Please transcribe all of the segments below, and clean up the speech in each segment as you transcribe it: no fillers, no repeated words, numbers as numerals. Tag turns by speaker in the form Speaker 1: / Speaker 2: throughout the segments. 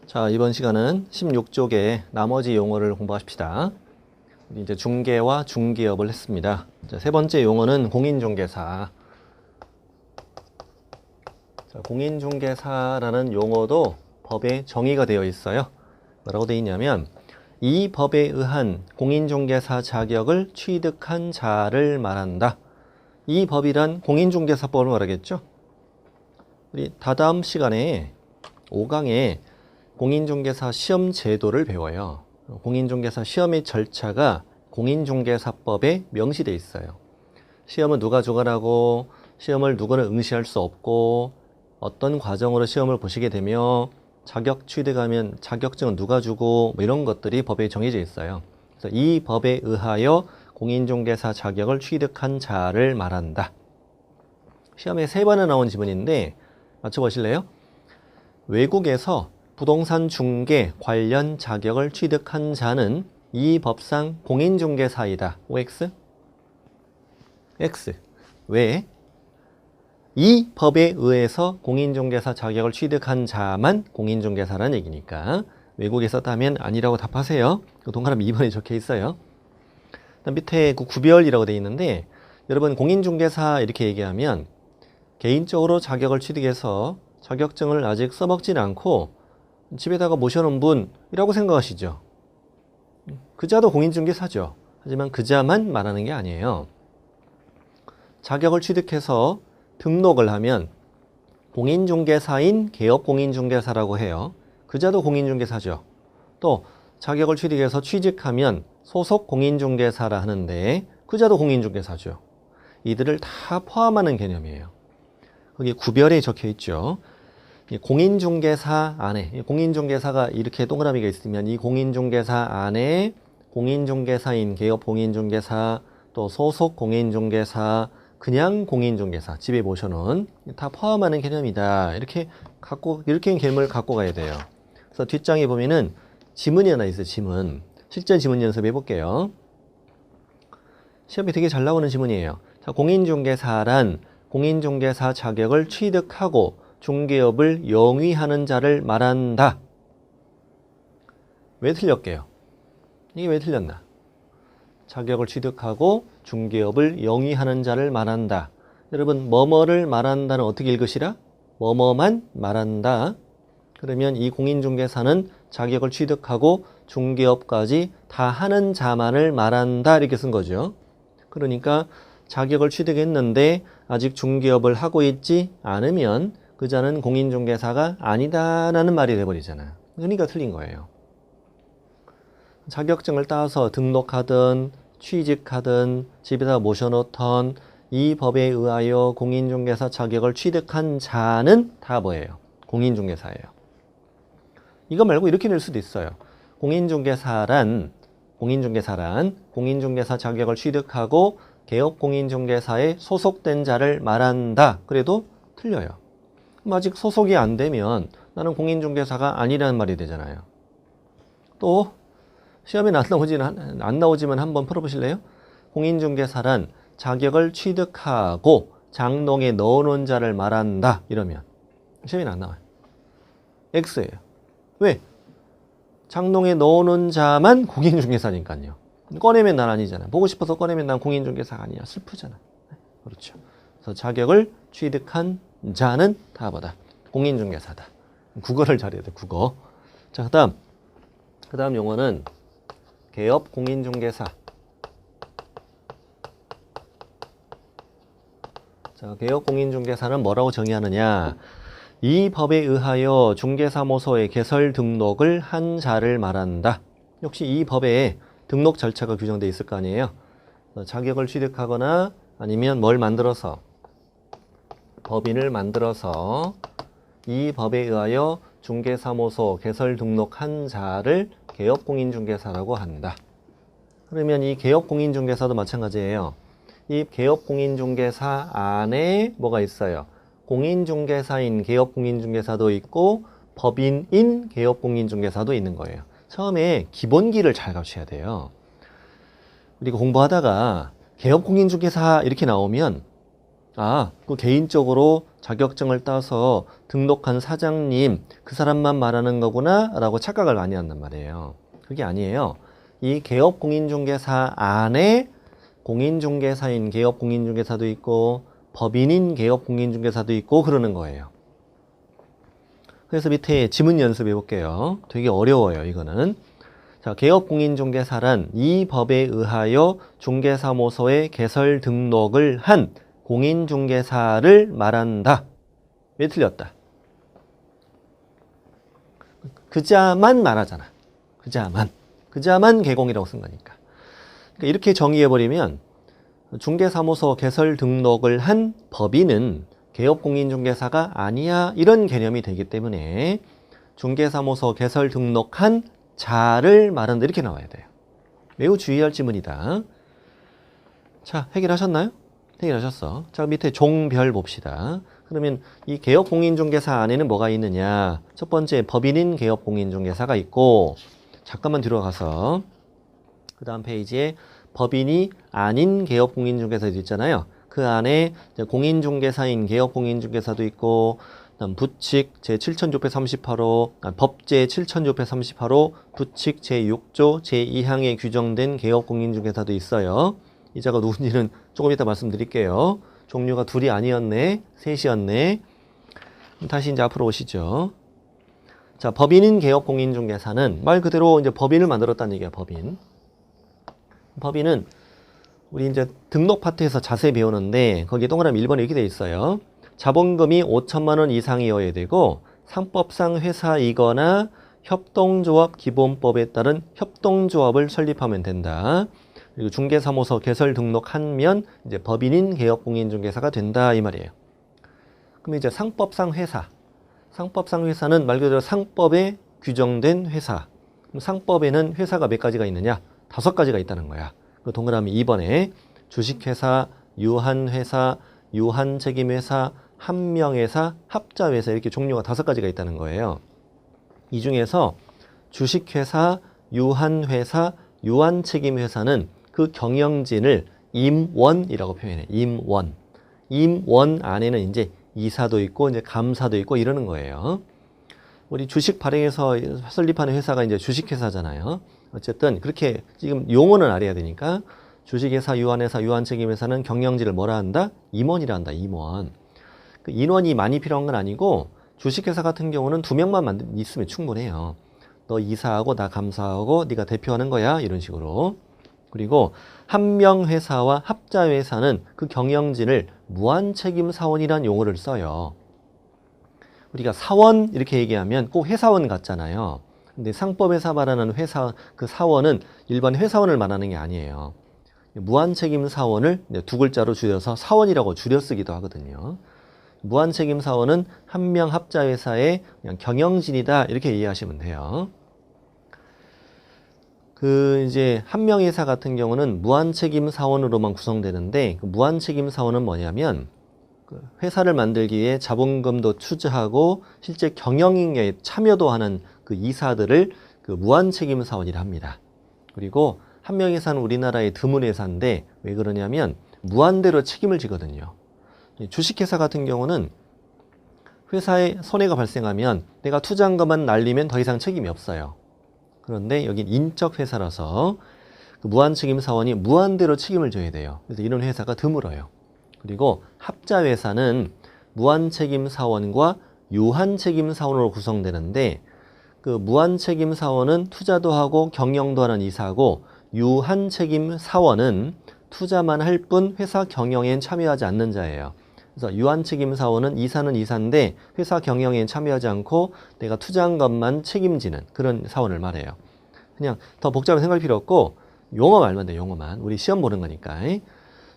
Speaker 1: 자, 이번 시간은 16쪽의 나머지 용어를 공부합시다. 이제 중개와 중개업을 했습니다. 자, 세 번째 용어는 공인중개사. 자, 공인중개사라는 용어도 법에 정의가 되어 있어요. 뭐라고 되어 있냐면 이 법에 의한 공인중개사 자격을 취득한 자를 말한다. 이 법이란 공인중개사법을 말하겠죠. 우리 다다음 시간에 5강에 공인중개사 시험 제도를 배워요. 공인중개사 시험의 절차가 공인중개사법에 명시되어 있어요. 시험은 누가 주관하고 시험을 누구는 응시할 수 없고 어떤 과정으로 시험을 보시게 되며 자격 취득하면 자격증은 누가 주고 뭐 이런 것들이 법에 정해져 있어요. 그래서 이 법에 의하여 공인중개사 자격을 취득한 자를 말한다. 시험에 3번에 나온 지문인데 맞춰보실래요? 외국에서 부동산 중개 관련 자격을 취득한 자는 이 법상 공인중개사이다. OX? X. 왜? 이 법에 의해서 공인중개사 자격을 취득한 자만 공인중개사라는 얘기니까 외국에서 따면 아니라고 답하세요. 동그라미 2번에 적혀 있어요. 밑에 그 구별이라고 되어 있는데 여러분 공인중개사 이렇게 얘기하면 개인적으로 자격을 취득해서 자격증을 아직 써먹지는 않고 집에다가 모셔놓은 분이라고 생각하시죠. 그자도 공인중개사죠. 하지만 그자만 말하는 게 아니에요. 자격을 취득해서 등록을 하면 공인중개사인 개업공인중개사라고 해요. 그자도 공인중개사죠. 또 자격을 취득해서 취직하면 소속 공인중개사라 하는데 그자도 공인중개사죠. 이들을 다 포함하는 개념이에요. 거기 구별에 적혀 있죠. 공인중개사 안에 공인중개사가 이렇게 동그라미가 있으면 이 공인중개사 안에 공인중개사인 개업공인중개사 또 소속 공인중개사 그냥 공인중개사 집에 모셔놓은 다 포함하는 개념이다. 이렇게 개념을 갖고 가야 돼요. 그래서 뒷장에 보면은 지문이 하나 있어요. 지문. 실전 지문 연습해 볼게요. 시험에 되게 잘 나오는 지문이에요. 자, 공인중개사란 공인중개사 자격을 취득하고 중개업을 영위하는 자를 말한다. 왜 틀렸게요? 이게 왜 틀렸나? 자격을 취득하고 중개업을 영위하는 자를 말한다. 여러분 뭐뭐를 말한다는 어떻게 읽으시라? 뭐뭐만 말한다. 그러면 이 공인중개사는 자격을 취득하고 중개업까지 다 하는 자만을 말한다. 이렇게 쓴 거죠. 그러니까 자격을 취득했는데 아직 중개업을 하고 있지 않으면 그자는 공인중개사가 아니다라는 말이 돼버리잖아요. 그러니까 틀린 거예요. 자격증을 따서 등록하든 취직하든 집에다 모셔놓던 이 법에 의하여 공인중개사 자격을 취득한 자는 다 뭐예요? 공인중개사예요. 이거 말고 이렇게 낼 수도 있어요. 공인중개사란 공인중개사 자격을 취득하고 개업공인중개사에 소속된 자를 말한다. 그래도 틀려요. 아직 소속이 안 되면 나는 공인중개사가 아니라는 말이 되잖아요. 또 시험에 안 나오지만 한번 풀어보실래요? 공인중개사란 자격을 취득하고 장롱에 넣어놓은 자를 말한다. 이러면 시험에 안 나와요. X예요. 왜? 장롱에 넣어놓은 자만 공인중개사니까요. 꺼내면 난 아니잖아. 보고 싶어서 꺼내면 난 공인중개사가 아니야. 슬프잖아. 그렇죠. 그래서 자격을 취득한 자는 다 뭐다? 공인중개사다. 국어를 잘해야 돼. 국어. 자, 그다음 용어는 개업공인중개사. 자, 개업공인중개사는 뭐라고 정의하느냐? 이 법에 의하여 중개사무소에 개설 등록을 한 자를 말한다. 역시 이 법에 등록 절차가 규정되어 있을 거 아니에요. 자격을 취득하거나 아니면 뭘 만들어서 법인을 만들어서 이 법에 의하여 중개사무소 개설 등록한 자를 개업공인중개사라고 한다. 그러면 이 개업공인중개사도 마찬가지예요. 이 개업공인중개사 안에 뭐가 있어요? 공인중개사인 개업공인중개사도 있고 법인인 개업공인중개사도 있는 거예요. 처음에 기본기를 잘 갖춰야 돼요. 우리가 공부하다가 개업공인중개사 이렇게 나오면 그 개인적으로 자격증을 따서 등록한 사장님, 그 사람만 말하는 거구나 라고 착각을 많이 한단 말이에요. 그게 아니에요. 이 개업공인중개사 안에 공인중개사인 개업공인중개사도 있고 법인인 개업공인중개사도 있고 그러는 거예요. 그래서 밑에 지문 연습해 볼게요. 되게 어려워요, 이거는. 자, 개업공인중개사란 이 법에 의하여 중개사무소에 개설 등록을 한 공인중개사를 말한다. 왜 틀렸다? 그자만 말하잖아. 그자만 개공이라고 쓴 거니까. 그러니까 이렇게 정의해버리면 중개사무소 개설 등록을 한 법인은 개업공인중개사가 아니야 이런 개념이 되기 때문에 중개사무소 개설 등록한 자를 말한다 이렇게 나와야 돼요. 매우 주의할 지문이다. 자, 해결하셨나요? 해결하셨어. 자, 밑에 종별 봅시다. 그러면 이 개업공인중개사 안에는 뭐가 있느냐? 첫 번째 법인인 개업공인중개사가 있고, 잠깐만 뒤로 가서 그 다음 페이지에 법인이 아닌 개업공인중개사도 있잖아요. 그 안에 공인중개사인 개업공인중개사도 있고, 그다음 부칙 제7638호, 법제 7638호, 부칙 제6조 제2항에 규정된 개업공인중개사도 있어요. 이 자가 누군지는 조금 이따 말씀드릴게요. 종류가 둘이 아니었네, 셋이었네. 다시 이제 앞으로 오시죠. 자, 법인인 개업공인중개사는 말 그대로 이제 법인을 만들었다는 얘기야, 법인. 법인은 우리 이제 등록 파트에서 자세히 배우는데 거기 동그라미 1번에 이렇게 돼 있어요. 자본금이 5천만 원 이상이어야 되고 상법상 회사이거나 협동조합 기본법에 따른 협동조합을 설립하면 된다. 그리고 중개사무소 개설 등록하면 이제 법인인 개업공인중개사가 된다 이 말이에요. 그럼 이제 상법상 회사는 말 그대로 상법에 규정된 회사. 그럼 상법에는 회사가 몇 가지가 있느냐? 5가지가 있다는 거야. 그 동그라미 2번에 주식회사, 유한회사, 유한책임회사, 한명회사, 합자회사 이렇게 종류가 5가지가 있다는 거예요. 이 중에서 주식회사, 유한회사, 유한책임회사는 그 경영진을 임원이라고 표현해. 임원 안에는 이제 이사도 있고 이제 감사도 있고 이러는 거예요. 우리 주식 발행해서 설립하는 회사가 이제 주식회사잖아요. 어쨌든 그렇게 지금 용어는 알아야 되니까 주식회사, 유한회사, 유한책임회사는 경영진을 뭐라 한다? 임원이라 한다. 임원. 그 인원이 많이 필요한 건 아니고 주식회사 같은 경우는 2명만 있으면 충분해요. 너 이사하고 나 감사하고 네가 대표하는 거야 이런 식으로. 그리고 한명회사와 합자회사는 그 경영진을 무한책임사원이라는 용어를 써요. 우리가 사원 이렇게 얘기하면 꼭 회사원 같잖아요. 근데 상법에서 말하는 회사, 그 사원은 일반 회사원을 말하는 게 아니에요. 무한책임사원을 2글자로 줄여서 사원이라고 줄여 쓰기도 하거든요. 무한책임사원은 한명 합자회사의 그냥 경영진이다 이렇게 이해하시면 돼요. 그 이제 한명회사 같은 경우는 무한책임사원으로만 구성되는데 그 무한책임사원은 뭐냐면 그 회사를 만들기 위해 자본금도 투자하고 실제 경영에 참여도 하는 그 이사들을 그 무한책임사원이라 합니다. 그리고 한명회사는 우리나라의 드문 회사인데 왜 그러냐면 무한대로 책임을 지거든요. 주식회사 같은 경우는 회사에 손해가 발생하면 내가 투자한 것만 날리면 더 이상 책임이 없어요. 그런데 여긴 인적회사라서 그 무한책임사원이 무한대로 책임을 져야 돼요. 그래서 이런 회사가 드물어요. 그리고 합자회사는 무한책임사원과 유한책임사원으로 구성되는데 그 무한책임사원은 투자도 하고 경영도 하는 이사고 유한책임사원은 투자만 할 뿐 회사 경영엔 참여하지 않는 자예요. 그래서 유한책임사원은 이사는 이사인데 회사 경영엔 참여하지 않고 내가 투자한 것만 책임지는 그런 사원을 말해요. 그냥 더 복잡하게 생각할 필요 없고 용어 말만 돼, 용어만. 우리 시험 보는 거니까.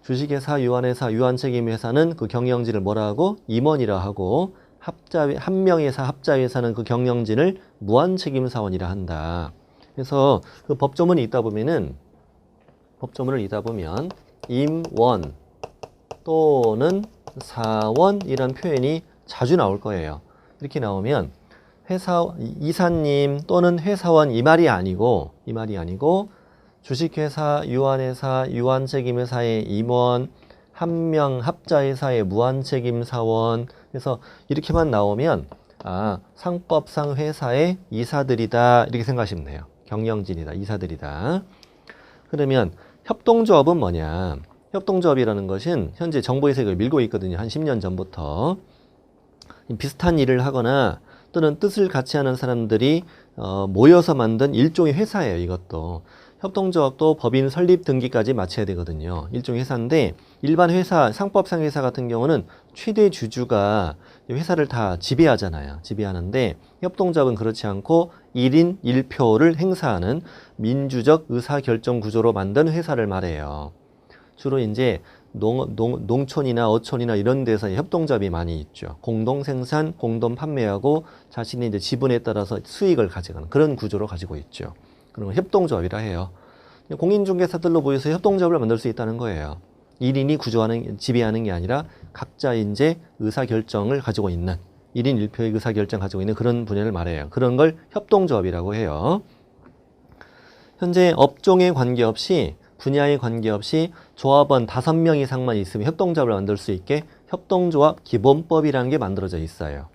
Speaker 1: 주식회사, 유한회사, 유한책임회사는 그 경영진을 뭐라 하고? 임원이라 하고 한명회사, 합자회사는 그 경영진을 무한책임사원이라 한다. 그래서 그 법조문이 있다 보면은 법조문을 읽다 보면 임원 또는 사원이란 표현이 자주 나올 거예요. 이렇게 나오면 이사님 또는 회사원 이 말이 아니고 주식회사, 유한회사, 유한책임회사의 임원, 한 명 합자회사의 무한책임 사원. 그래서 이렇게만 나오면 상법상 회사의 이사들이다 이렇게 생각하시면 돼요. 경영진이다, 이사들이다. 그러면 협동조합은 뭐냐? 협동조합이라는 것은 현재 정보의 세계를 밀고 있거든요. 한 10년 전부터. 비슷한 일을 하거나 또는 뜻을 같이 하는 사람들이 모여서 만든 일종의 회사예요. 이것도. 협동조합도 법인 설립 등기까지 마쳐야 되거든요. 일종의 회사인데 일반 회사, 상법상 회사 같은 경우는 최대 주주가 회사를 다 지배하잖아요. 지배하는데 협동조합은 그렇지 않고 1인 1표를 행사하는 민주적 의사결정 구조로 만든 회사를 말해요. 주로 이제 농촌이나 어촌이나 이런 데서 협동조합이 많이 있죠. 공동 생산, 공동 판매하고 자신의 이제 지분에 따라서 수익을 가져가는 그런 구조로 가지고 있죠. 그런 걸 협동조합이라 해요. 공인중개사들로 모여서 협동조합을 만들 수 있다는 거예요. 1인이 지배하는 게 아니라 각자 이제 의사결정을 가지고 있는 1인 1표의 의사결정 가지고 있는 그런 분야를 말해요. 그런 걸 협동조합이라고 해요. 현재 업종에 관계없이 분야에 관계없이 조합원 5명 이상만 있으면 협동조합을 만들 수 있게 협동조합 기본법이라는 게 만들어져 있어요.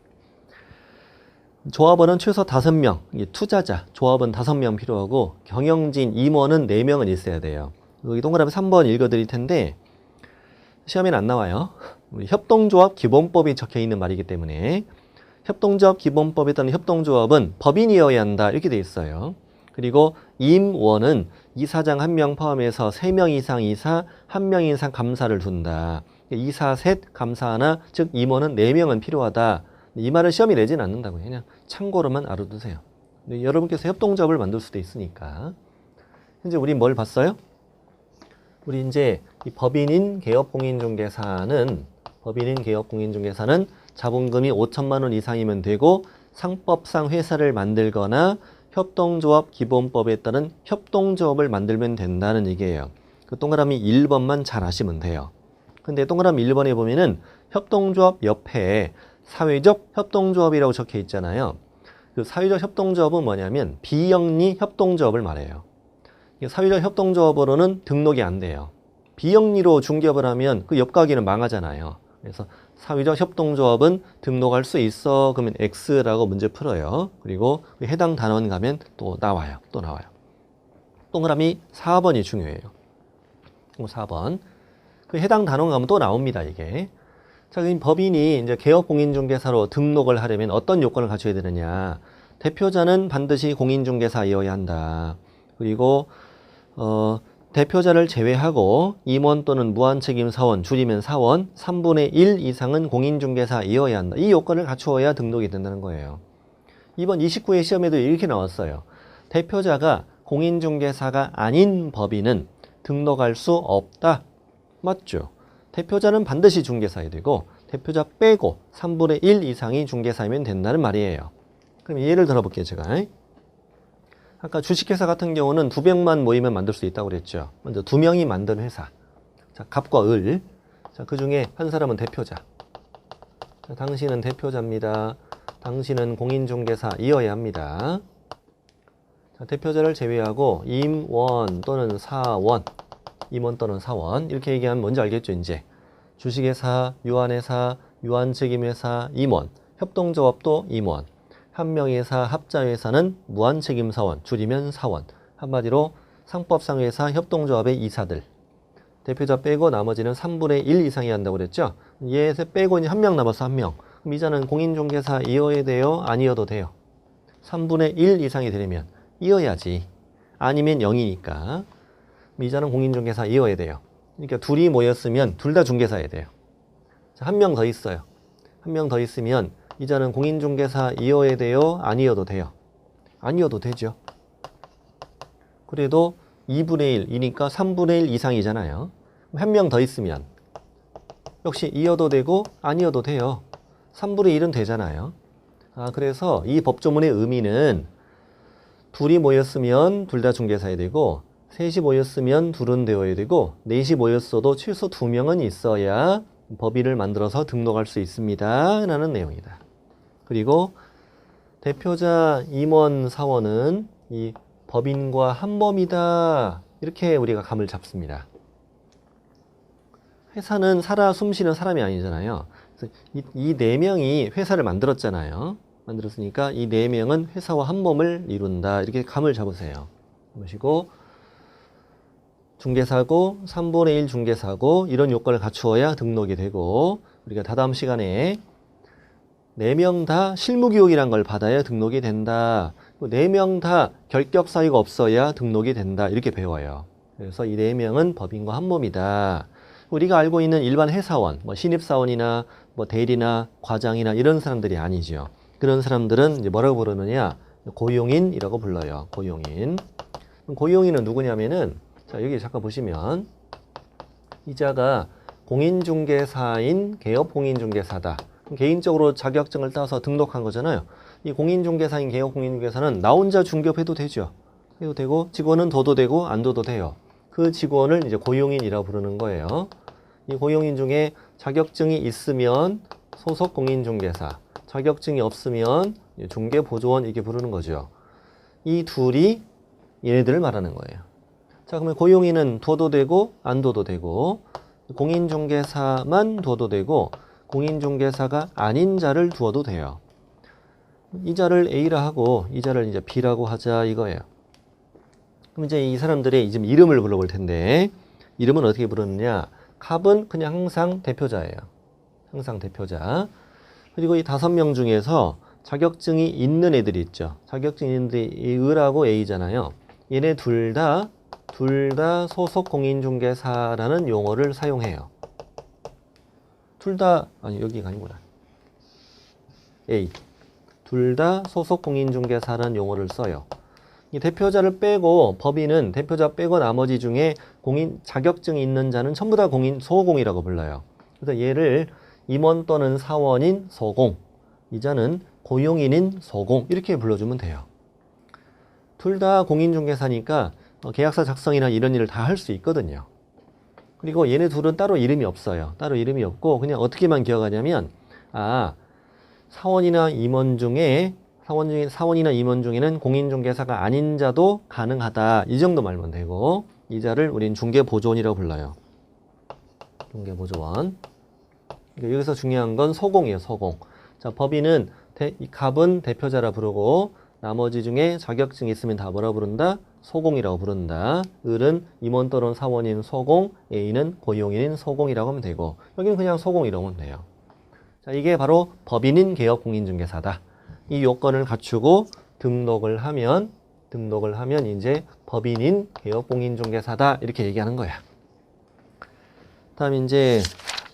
Speaker 1: 조합원은 최소 5명, 투자자, 조합원 5명 필요하고 경영진, 임원은 4명은 있어야 돼요. 여기 동그라미 3번 읽어드릴 텐데 시험에는 안 나와요. 협동조합 기본법이 적혀 있는 말이기 때문에 협동조합 기본법에 따른 협동조합은 법인이어야 한다 이렇게 돼 있어요. 그리고 임원은 이사장 1명 포함해서 3명 이상 이사, 1명 이상 감사를 둔다. 이사 셋, 감사 하나, 즉 임원은 4명은 필요하다. 이 말은 시험이 내진 않는다고요. 그냥 참고로만 알아두세요. 여러분께서 협동조합을 만들 수도 있으니까. 현재 우리 뭘 봤어요? 우리 이제 이 법인인 개업공인중개사는 자본금이 5천만 원 이상이면 되고 상법상 회사를 만들거나 협동조합 기본법에 따른 협동조합을 만들면 된다는 얘기예요. 그 동그라미 1번만 잘 아시면 돼요. 근데 동그라미 1번에 보면은 협동조합 옆에 사회적 협동조합이라고 적혀 있잖아요. 그 사회적 협동조합은 뭐냐면 비영리 협동조합을 말해요. 사회적 협동조합으로는 등록이 안 돼요. 비영리로 중개업을 하면 그 옆가게는 망하잖아요. 그래서 사회적 협동조합은 등록할 수 있어. 그러면 X라고 문제 풀어요. 그리고 해당 단원 가면 또 나와요. 동그라미 4번이 중요해요. 4번. 그 해당 단원 가면 또 나옵니다, 이게. 자, 그럼 법인이 이제 개업공인중개사로 등록을 하려면 어떤 요건을 갖춰야 되느냐. 대표자는 반드시 공인중개사이어야 한다. 그리고 대표자를 제외하고 임원 또는 무한책임 사원, 줄이면 사원, 3분의 1 이상은 공인중개사이어야 한다. 이 요건을 갖추어야 등록이 된다는 거예요. 이번 29회 시험에도 이렇게 나왔어요. 대표자가 공인중개사가 아닌 법인은 등록할 수 없다. 맞죠? 대표자는 반드시 중개사야 되고 대표자 빼고 3분의 1 이상이 중개사이면 된다는 말이에요. 그럼 예를 들어볼게요, 제가. 아까 주식회사 같은 경우는 200만 모이면 만들 수 있다고 그랬죠. 먼저 2명이 만든 회사. 자, 갑과 을. 자, 그 중에 한 사람은 대표자. 자, 당신은 대표자입니다. 당신은 공인중개사이어야 합니다. 자, 대표자를 제외하고 임원 또는 사원, 임원 또는 사원 이렇게 얘기하면 뭔지 알겠죠, 이제. 주식회사, 유한회사, 유한책임회사, 임원, 협동조합도 임원. 한 명회사, 합자회사는 무한책임사원, 줄이면 사원. 한마디로 상법상 회사, 협동조합의 이사들. 대표자 빼고 나머지는 3분의 1 이상이 한다고 그랬죠? 얘에서 빼고 이제 1명 남아서 1명. 그럼 이자는 공인중개사이어야 돼요? 아니어도 돼요? 3분의 1 이상이 되려면 이어야지. 아니면 0이니까. 이자는 공인중개사이어야 돼요. 그러니까 둘이 모였으면 둘 다 중개사여야 돼요. 자, 1명 더 있어요. 1명 더 있으면 이자는 공인중개사이어야 돼요? 아니어도 돼요? 아니어도 되죠. 그래도 2분의 1이니까 3분의 1 이상이잖아요. 1명 더 있으면 역시 이어도 되고 아니어도 돼요. 3분의 1은 되잖아요. 그래서 이 법조문의 의미는 둘이 모였으면 둘 다 중개사여야 되고 셋이 모였으면 둘은 되어야 되고 넷이 모였어도 최소 2명은 있어야 법인을 만들어서 등록할 수 있습니다. 라는 내용이다. 그리고 대표자, 임원, 사원은 이 법인과 한범이다. 이렇게 우리가 감을 잡습니다. 회사는 살아 숨쉬는 사람이 아니잖아요. 그래서 이 네 명이 회사를 만들었잖아요. 만들었으니까 이 네 명은 회사와 한 몸을 이룬다. 이렇게 감을 잡으세요. 보시고 중개사고 3분의 1 중개사고 이런 요건을 갖추어야 등록이 되고 우리가 다다음 시간에 4명 다 실무교육이란 걸 받아야 등록이 된다. 4명 다 결격 사유가 없어야 등록이 된다. 이렇게 배워요. 그래서 이 4명은 법인과 한 몸이다. 우리가 알고 있는 일반 회사원, 뭐 신입사원이나 뭐 대리나 과장이나 이런 사람들이 아니죠. 그런 사람들은 이제 뭐라고 부르느냐? 고용인이라고 불러요. 고용인. 고용인은 누구냐면은 자, 여기 잠깐 보시면 이자가 공인중개사인 개업공인중개사다. 개인적으로 자격증을 따서 등록한 거잖아요. 이 공인중개사인 개업공인중개사는 나 혼자 중개업해도 되죠. 해도 되고 직원은 둬도 되고 안 둬도 돼요. 그 직원을 이제 고용인이라고 부르는 거예요. 이 고용인 중에 자격증이 있으면 소속 공인중개사, 자격증이 없으면 중개보조원 이렇게 부르는 거죠. 이 둘이 얘네들을 말하는 거예요. 자, 그러면 고용인은 둬도 되고 안 둬도 되고 공인중개사만 둬도 되고 공인중개사가 아닌 자를 두어도 돼요. 이 자를 A라 하고 이 자를 이제 B라고 하자 이거예요. 그럼 이제 이 사람들의 지금 이름을 불러볼 텐데 이름은 어떻게 부르느냐? 갑은 그냥 항상 대표자예요. 항상 대표자. 그리고 이 5명 중에서 자격증이 있는 애들이 있죠. 자격증이 있는데 이 을하고 A잖아요. 얘네 둘 다 소속 공인중개사라는 용어를 사용해요. 둘 다 아니 여기가 아니구나. A. 둘 다 소속 공인중개사라는 용어를 써요. 이 대표자를 빼고 법인은 대표자 빼고 나머지 중에 공인 자격증이 있는 자는 전부 다 소공이라고 불러요. 그래서 얘를 임원 또는 사원인 소공, 이 자는 고용인인 소공 이렇게 불러주면 돼요. 둘 다 공인중개사니까 계약서 작성이나 이런 일을 다 할 수 있거든요. 그리고 얘네 둘은 따로 이름이 없어요. 따로 이름이 없고 그냥 어떻게만 기억하냐면 사원이나 임원 중에 사원이나 임원 중에는 공인중개사가 아닌 자도 가능하다. 이 정도 말면 되고 이 자를 우린 중개보조원이라고 불러요. 중개보조원. 여기서 중요한 건 소공이에요. 소공. 자, 법인은 이 갑은 대표자라 부르고 나머지 중에 자격증이 있으면 다 뭐라 부른다? 소공이라고 부른다. 을은 임원 또는 사원인 소공, A는 고용인인 소공이라고 하면 되고 여기는 그냥 소공이라고 하면 돼요. 자, 이게 바로 법인인 개업공인중개사다. 이 요건을 갖추고 등록을 하면 이제 법인인 개업공인중개사다 이렇게 얘기하는 거야.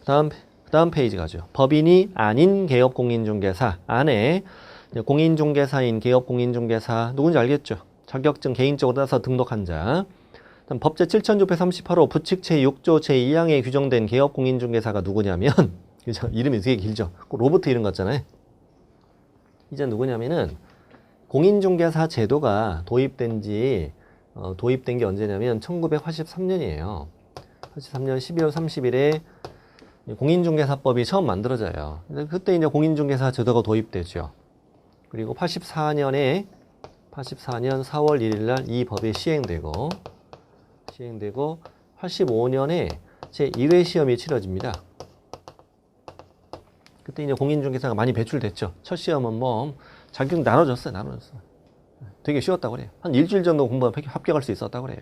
Speaker 1: 다음 페이지 가죠. 법인이 아닌 개업공인중개사 안에 공인중개사인 개업공인중개사 누군지 알겠죠? 자격증 개인적으로 따서 등록한 자. 법제 7638호 부칙 제6조 제2항에 규정된 개업공인중개사가 누구냐면 이름이 되게 길죠. 로버트 이름 같잖아요. 이제 누구냐면은 공인중개사 제도가 도입된 게 언제냐면 1983년이에요. 83년 12월 30일에 공인중개사법이 처음 만들어져요. 그때 이제 공인중개사 제도가 도입되죠. 그리고 84년 4월 1일 날 이 법이 시행되고 85년에 제1회 시험이 치러집니다. 그때 이제 공인중개사가 많이 배출됐죠. 첫 시험은 뭐 자격 나눠줬어요. 되게 쉬웠다고 그래요. 한 일주일 정도 공부하면 합격할 수 있었다고 그래요.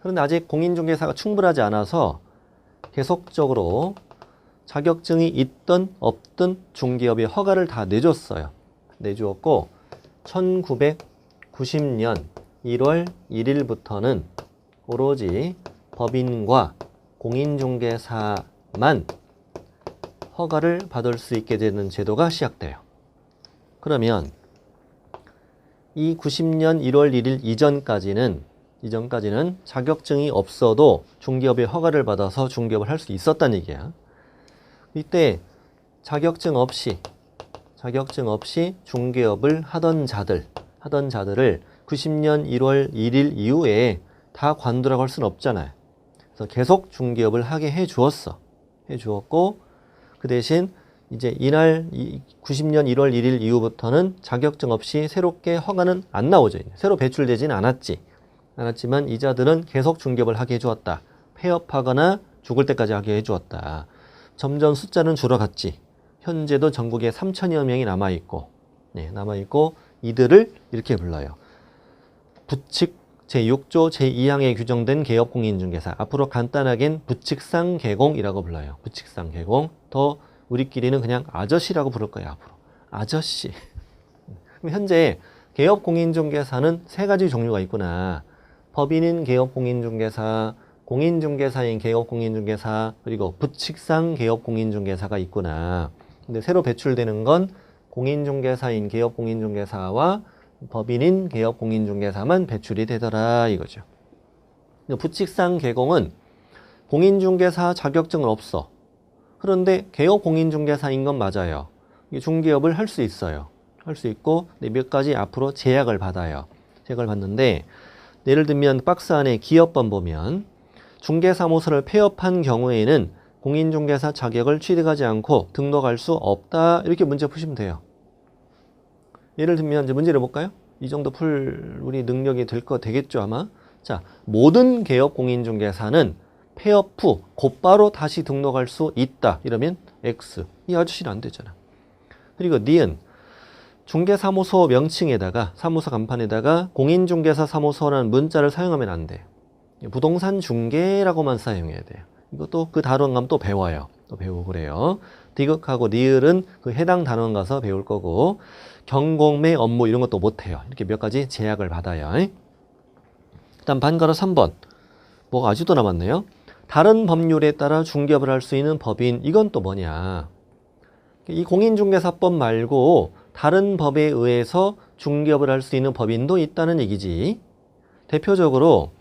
Speaker 1: 그런데 아직 공인중개사가 충분하지 않아서 계속적으로 자격증이 있든 없든 중개업의 허가를 다 내주었고 1990년 1월 1일부터는 오로지 법인과 공인중개사만 허가를 받을 수 있게 되는 제도가 시작돼요. 그러면 이 90년 1월 1일 이전까지는 자격증이 없어도 중개업의 허가를 받아서 중개업을 할 수 있었다는 얘기야. 이때 자격증 없이 중개업을 하던 자들을 90년 1월 1일 이후에 다 관두라고 할 수는 없잖아요. 그래서 계속 중개업을 하게 해주었고 그 대신 이제 이날 90년 1월 1일 이후부터는 자격증 없이 새롭게 허가는 안 나오죠. 새로 배출되지는 않았지만 이자들은 계속 중개업을 하게 해주었다. 폐업하거나 죽을 때까지 하게 해주었다. 점점 숫자는 줄어갔지. 현재도 전국에 3천여 명이 남아있고, 남아있고 이들을 이렇게 불러요. 부칙 제6조 제2항에 규정된 개업공인중개사. 앞으로 간단하게는 부칙상 개공이라고 불러요. 부칙상 개공. 더 우리끼리는 그냥 아저씨라고 부를 거예요. 앞으로. 아저씨. 그럼 현재 개업공인중개사는 세 가지 종류가 있구나. 법인인 개업공인중개사, 공인중개사인 개업공인중개사, 그리고 부칙상 개업공인중개사가 있구나. 근데 새로 배출되는 건 공인중개사인 개업공인중개사와 법인인 개업공인중개사만 배출이 되더라 이거죠. 부칙상 개공은 공인중개사 자격증은 없어. 그런데 개업공인중개사인 건 맞아요. 중개업을 할 수 있어요. 할 수 있고 몇 가지 앞으로 제약을 받아요. 제약을 받는데 예를 들면 박스 안에 기업번 보면 중개사무소를 폐업한 경우에는 공인중개사 자격을 취득하지 않고 등록할 수 없다. 이렇게 문제 푸시면 돼요. 예를 들면 이제 문제를 볼까요? 이 정도 풀 우리 능력이 되겠죠 아마. 자, 모든 개업 공인중개사는 폐업 후 곧바로 다시 등록할 수 있다. 이러면 X. 이 아저씨는 안 되잖아. 그리고 니은 중개사무소 명칭에다가 사무소 간판에다가 공인중개사 사무소라는 문자를 사용하면 안 돼요. 부동산 중개라고만 사용해야 돼요. 이것도 그 단원 가면 또 배워요. 또 배우고 그래요. 디귿하고 니을은 그 해당 단원 가서 배울 거고 경공매 업무 이런 것도 못해요. 이렇게 몇 가지 제약을 받아요. 일단 반가로 3번. 뭐가 아직도 남았네요. 다른 법률에 따라 중개업을 할 수 있는 법인. 이건 또 뭐냐. 이 공인중개사법 말고 다른 법에 의해서 중개업을 할 수 있는 법인도 있다는 얘기지. 대표적으로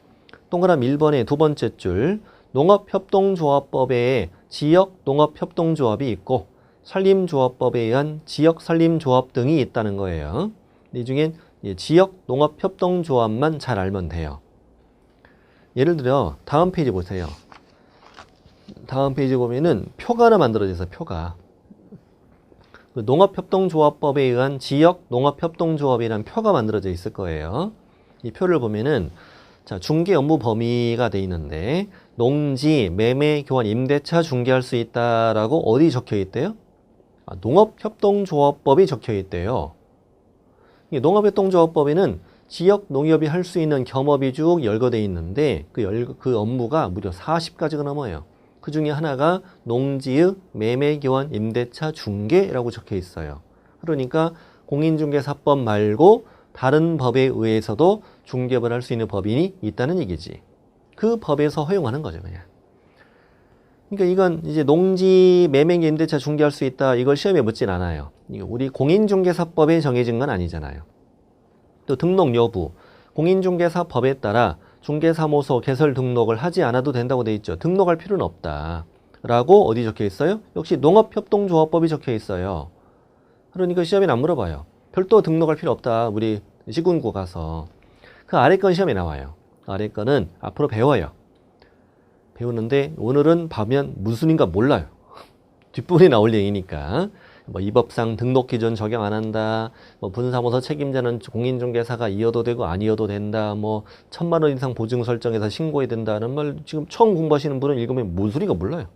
Speaker 1: 동그라미 1번의 두 번째 줄 농업협동조합법에 지역농업협동조합이 있고 산림조합법에 의한 지역산림조합 등이 있다는 거예요. 이 중엔 지역농업협동조합만 잘 알면 돼요. 예를 들어 다음 페이지 보세요. 다음 페이지 보면은 표가 하나 만들어져 있어요. 표가. 농업협동조합법에 의한 지역농업협동조합이라는 표가 만들어져 있을 거예요. 이 표를 보면은 자, 중개 업무 범위가 돼 있는데 농지, 매매, 교환, 임대차 중개할 수 있다라고 어디 적혀 있대요? 농업협동조합법이 적혀 있대요. 농업협동조합법에는 지역 농협이 할 수 있는 겸업이 쭉 열거돼 있는데 그 업무가 무려 40가지가 넘어요. 그 중에 하나가 농지의 매매, 교환, 임대차 중개라고 적혀 있어요. 그러니까 공인중개사법 말고 다른 법에 의해서도 중개업을 할 수 있는 법인이 있다는 얘기지. 그 법에서 허용하는 거죠, 그냥. 그러니까 이건 이제 농지, 매매, 임대차 중개할 수 있다. 이걸 시험에 묻진 않아요. 우리 공인중개사법에 정해진 건 아니잖아요. 또 등록 여부. 공인중개사법에 따라 중개사무소 개설 등록을 하지 않아도 된다고 돼 있죠. 등록할 필요는 없다. 라고 어디 적혀 있어요? 역시 농업협동조합법이 적혀 있어요. 그러니까 시험에 안 물어봐요. 별도 등록할 필요 없다. 우리 시군구 가서. 그 아래 건 시험에 나와요. 아래 거는 앞으로 배워요. 배우는데 오늘은 봐면 무슨 인가 몰라요. 뒷부분에 나올 얘기니까. 이 법상 등록 기준 적용 안 한다. 분사무소 책임자는 공인중개사가 이어도 되고 아니어도 된다. 1,000만 원 이상 보증 설정해서 신고해야 된다는 말 지금 처음 공부하시는 분은 읽으면 무슨 소리가 몰라요.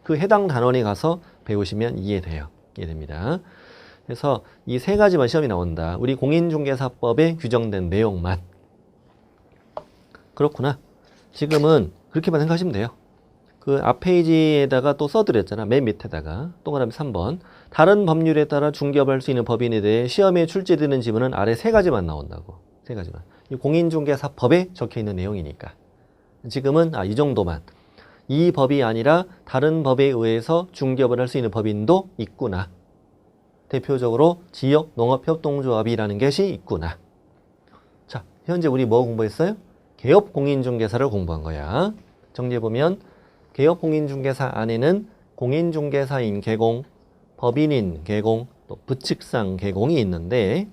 Speaker 1: 그 해당 단원에 가서 배우시면 이해돼요. 이해됩니다. 그래서 이 세 가지만 시험이 나온다. 우리 공인중개사법에 규정된 내용만. 그렇구나. 지금은 그렇게만 생각하시면 돼요. 그 앞 페이지에다가 또 써드렸잖아. 맨 밑에다가. 동그라미 3번. 다른 법률에 따라 중개업할 수 있는 법인에 대해 시험에 출제되는 지문은 아래 세 가지만 나온다고. 세 가지만. 이 공인중개사법에 적혀있는 내용이니까. 지금은 이 정도만. 이 법이 아니라 다른 법에 의해서 중개업을 할 수 있는 법인도 있구나. 대표적으로 지역농업협동조합이라는 것이 있구나. 자, 현재 우리 뭐 공부했어요? 개업공인중개사를 공부한 거야. 정리해보면 개업공인중개사 안에는 공인중개사인 개공, 법인인 개공, 또 부칙상 개공이 있는데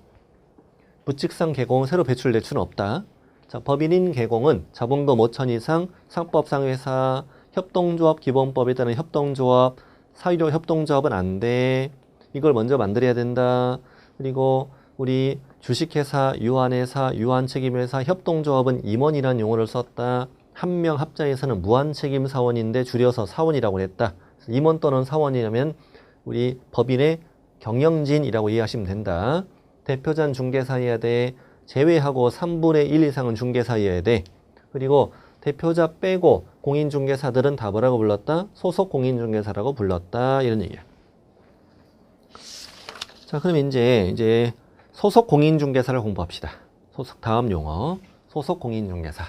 Speaker 1: 부칙상 개공은 새로 배출될 수는 없다. 자, 법인인 개공은 자본금 5천 이상, 상법상 회사, 협동조합 기본법에 따른 협동조합, 사유료 협동조합은 안 돼. 이걸 먼저 만들어야 된다. 그리고 우리 주식회사, 유한회사, 유한책임회사, 협동조합은 임원이라는 용어를 썼다. 한 명 합자에서는 무한책임 사원인데 줄여서 사원이라고 했다. 임원 또는 사원이라면 우리 법인의 경영진이라고 이해하시면 된다. 대표자는 중개사여야 돼. 제외하고 3분의 1 이상은 중개사여야 돼. 그리고 대표자 빼고 공인중개사들은 다 뭐라고 불렀다? 소속 공인중개사라고 불렀다. 이런 얘기야. 자, 그럼 이제 소속 공인중개사를 공부합시다. 소속 다음 용어. 소속 공인중개사.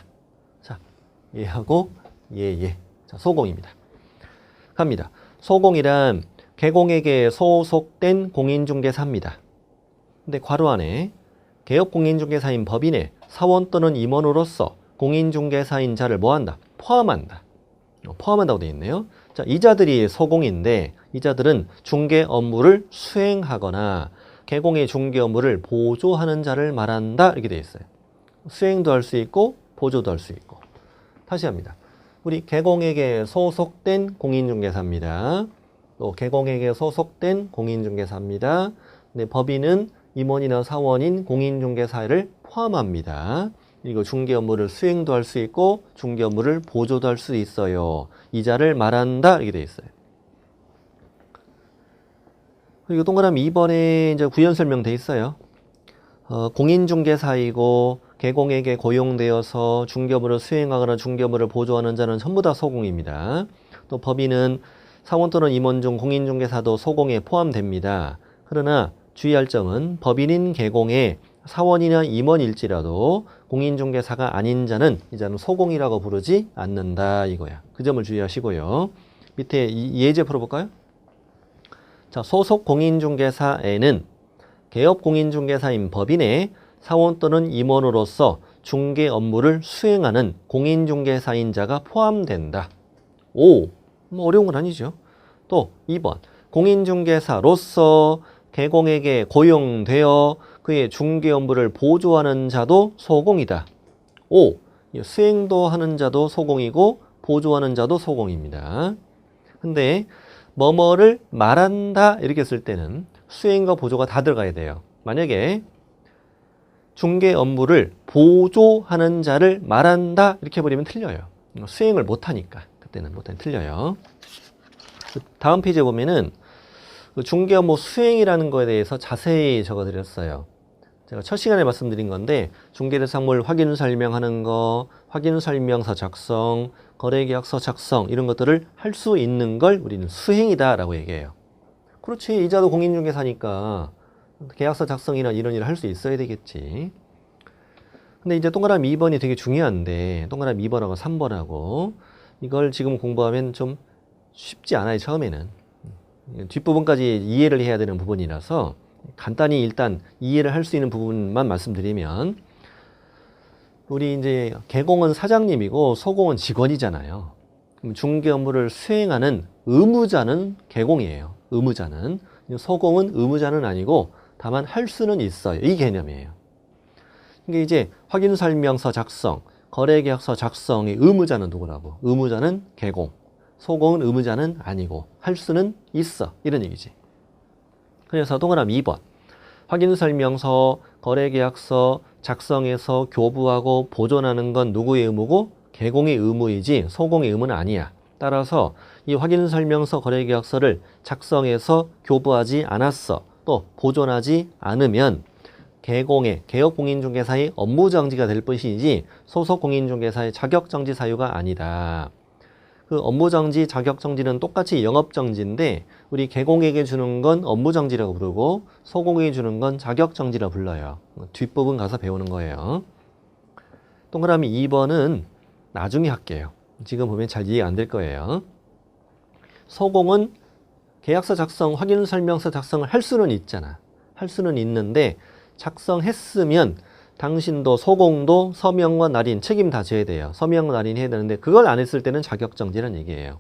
Speaker 1: 자, 얘하고 얘. 자, 소공입니다. 갑니다. 소공이란 개공에게 소속된 공인중개사입니다. 근데 괄호 안에 개업공인중개사인 법인의 사원 또는 임원으로서 공인중개사인 자를 뭐한다? 포함한다. 포함한다고 되어 있네요. 자, 이 자들이 소공인데 이 자들은 중개 업무를 수행하거나 개공의 중개 업무를 보조하는 자를 말한다. 이렇게 되어 있어요. 수행도 할 수 있고 보조도 할 수 있고. 다시 합니다. 우리 개공에게 소속된 공인중개사입니다. 또 개공에게 소속된 공인중개사입니다. 근데 법인은 임원이나 사원인 공인중개사를 포함합니다. 그리고 중개 업무를 수행도 할 수 있고 중개 업무를 보조도 할 수 있어요. 이 자를 말한다. 이렇게 되어 있어요. 그리고 동그라미 2번에 이제 구현 설명되어 있어요. 공인중개사이고 개공에게 고용되어서 중개 업무를 수행하거나 중개 업무를 보조하는 자는 전부 다 소공입니다. 또 법인은 사원 또는 임원 중 공인중개사도 소공에 포함됩니다. 그러나 주의할 점은 법인인 개공에 사원이나 임원일지라도 공인중개사가 아닌 자는 이 자는 소공이라고 부르지 않는다 이거야. 그 점을 주의하시고요. 밑에 예제 풀어볼까요? 자, 소속 공인중개사에는 개업 공인중개사인 법인의 사원 또는 임원으로서 중개 업무를 수행하는 공인중개사인 자가 포함된다. 오, 뭐 어려운 건 아니죠. 또 2번 공인중개사로서 개공에게 고용되어 그의 중개 업무를 보조하는 자도 소공이다. 5. 수행도 하는 자도 소공이고 보조하는 자도 소공입니다. 근데 뭐뭐를 말한다 이렇게 쓸 때는 수행과 보조가 다 들어가야 돼요. 만약에 중개 업무를 보조하는 자를 말한다 이렇게 해버리면 틀려요. 수행을 못하니까 그때는 틀려요. 다음 페이지에 보면은 중개 업무 수행이라는 거에 대해서 자세히 적어드렸어요. 제가 첫 시간에 말씀드린 건데 중개대상물 확인 설명하는 거, 확인 설명서 작성, 거래계약서 작성 이런 것들을 할 수 있는 걸 우리는 수행이다라고 얘기해요. 그렇지, 이자도 공인중개사니까 계약서 작성이나 이런 일을 할 수 있어야 되겠지. 근데 이제 동그라미 2번이 되게 중요한데 동그라미 2번하고 3번하고 이걸 지금 공부하면 좀 쉽지 않아요. 처음에는. 뒷부분까지 이해를 해야 되는 부분이라서 간단히 일단 이해를 할 수 있는 부분만 말씀드리면 우리 이제 개공은 사장님이고 소공은 직원이잖아요. 그럼 중개 업무를 수행하는 의무자는 개공이에요. 의무자는. 소공은 의무자는 아니고 다만 할 수는 있어요. 이 개념이에요. 이게 이제 확인 설명서 작성, 거래계약서 작성의 의무자는 누구라고? 의무자는 개공. 소공은 의무자는 아니고 할 수는 있어. 이런 얘기지. 그래서 동그라미 2번. 확인설명서, 거래계약서 작성해서 교부하고 보존하는 건 누구의 의무고? 개공의 의무이지 소공의 의무는 아니야. 따라서 이 확인설명서, 거래계약서를 작성해서 교부하지 않았어. 또 보존하지 않으면 개공의 개업공인중개사의 업무정지가 될 것이지 소속공인중개사의 자격정지 사유가 아니다. 그 업무정지, 자격정지는 똑같이 영업정지인데 우리 개공에게 주는 건 업무정지라고 부르고 소공에게 주는 건 자격정지라고 불러요. 뒷부분 가서 배우는 거예요. 동그라미 2번은 나중에 할게요. 지금 보면 잘 이해 안 될 거예요. 소공은 계약서 작성, 확인설명서 작성을 할 수는 있잖아. 할 수는 있는데 작성했으면 당신도 소공도 서명과 날인 책임 다 져야 돼요. 서명과 날인 해야 되는데 그걸 안 했을 때는 자격정지라는 얘기예요.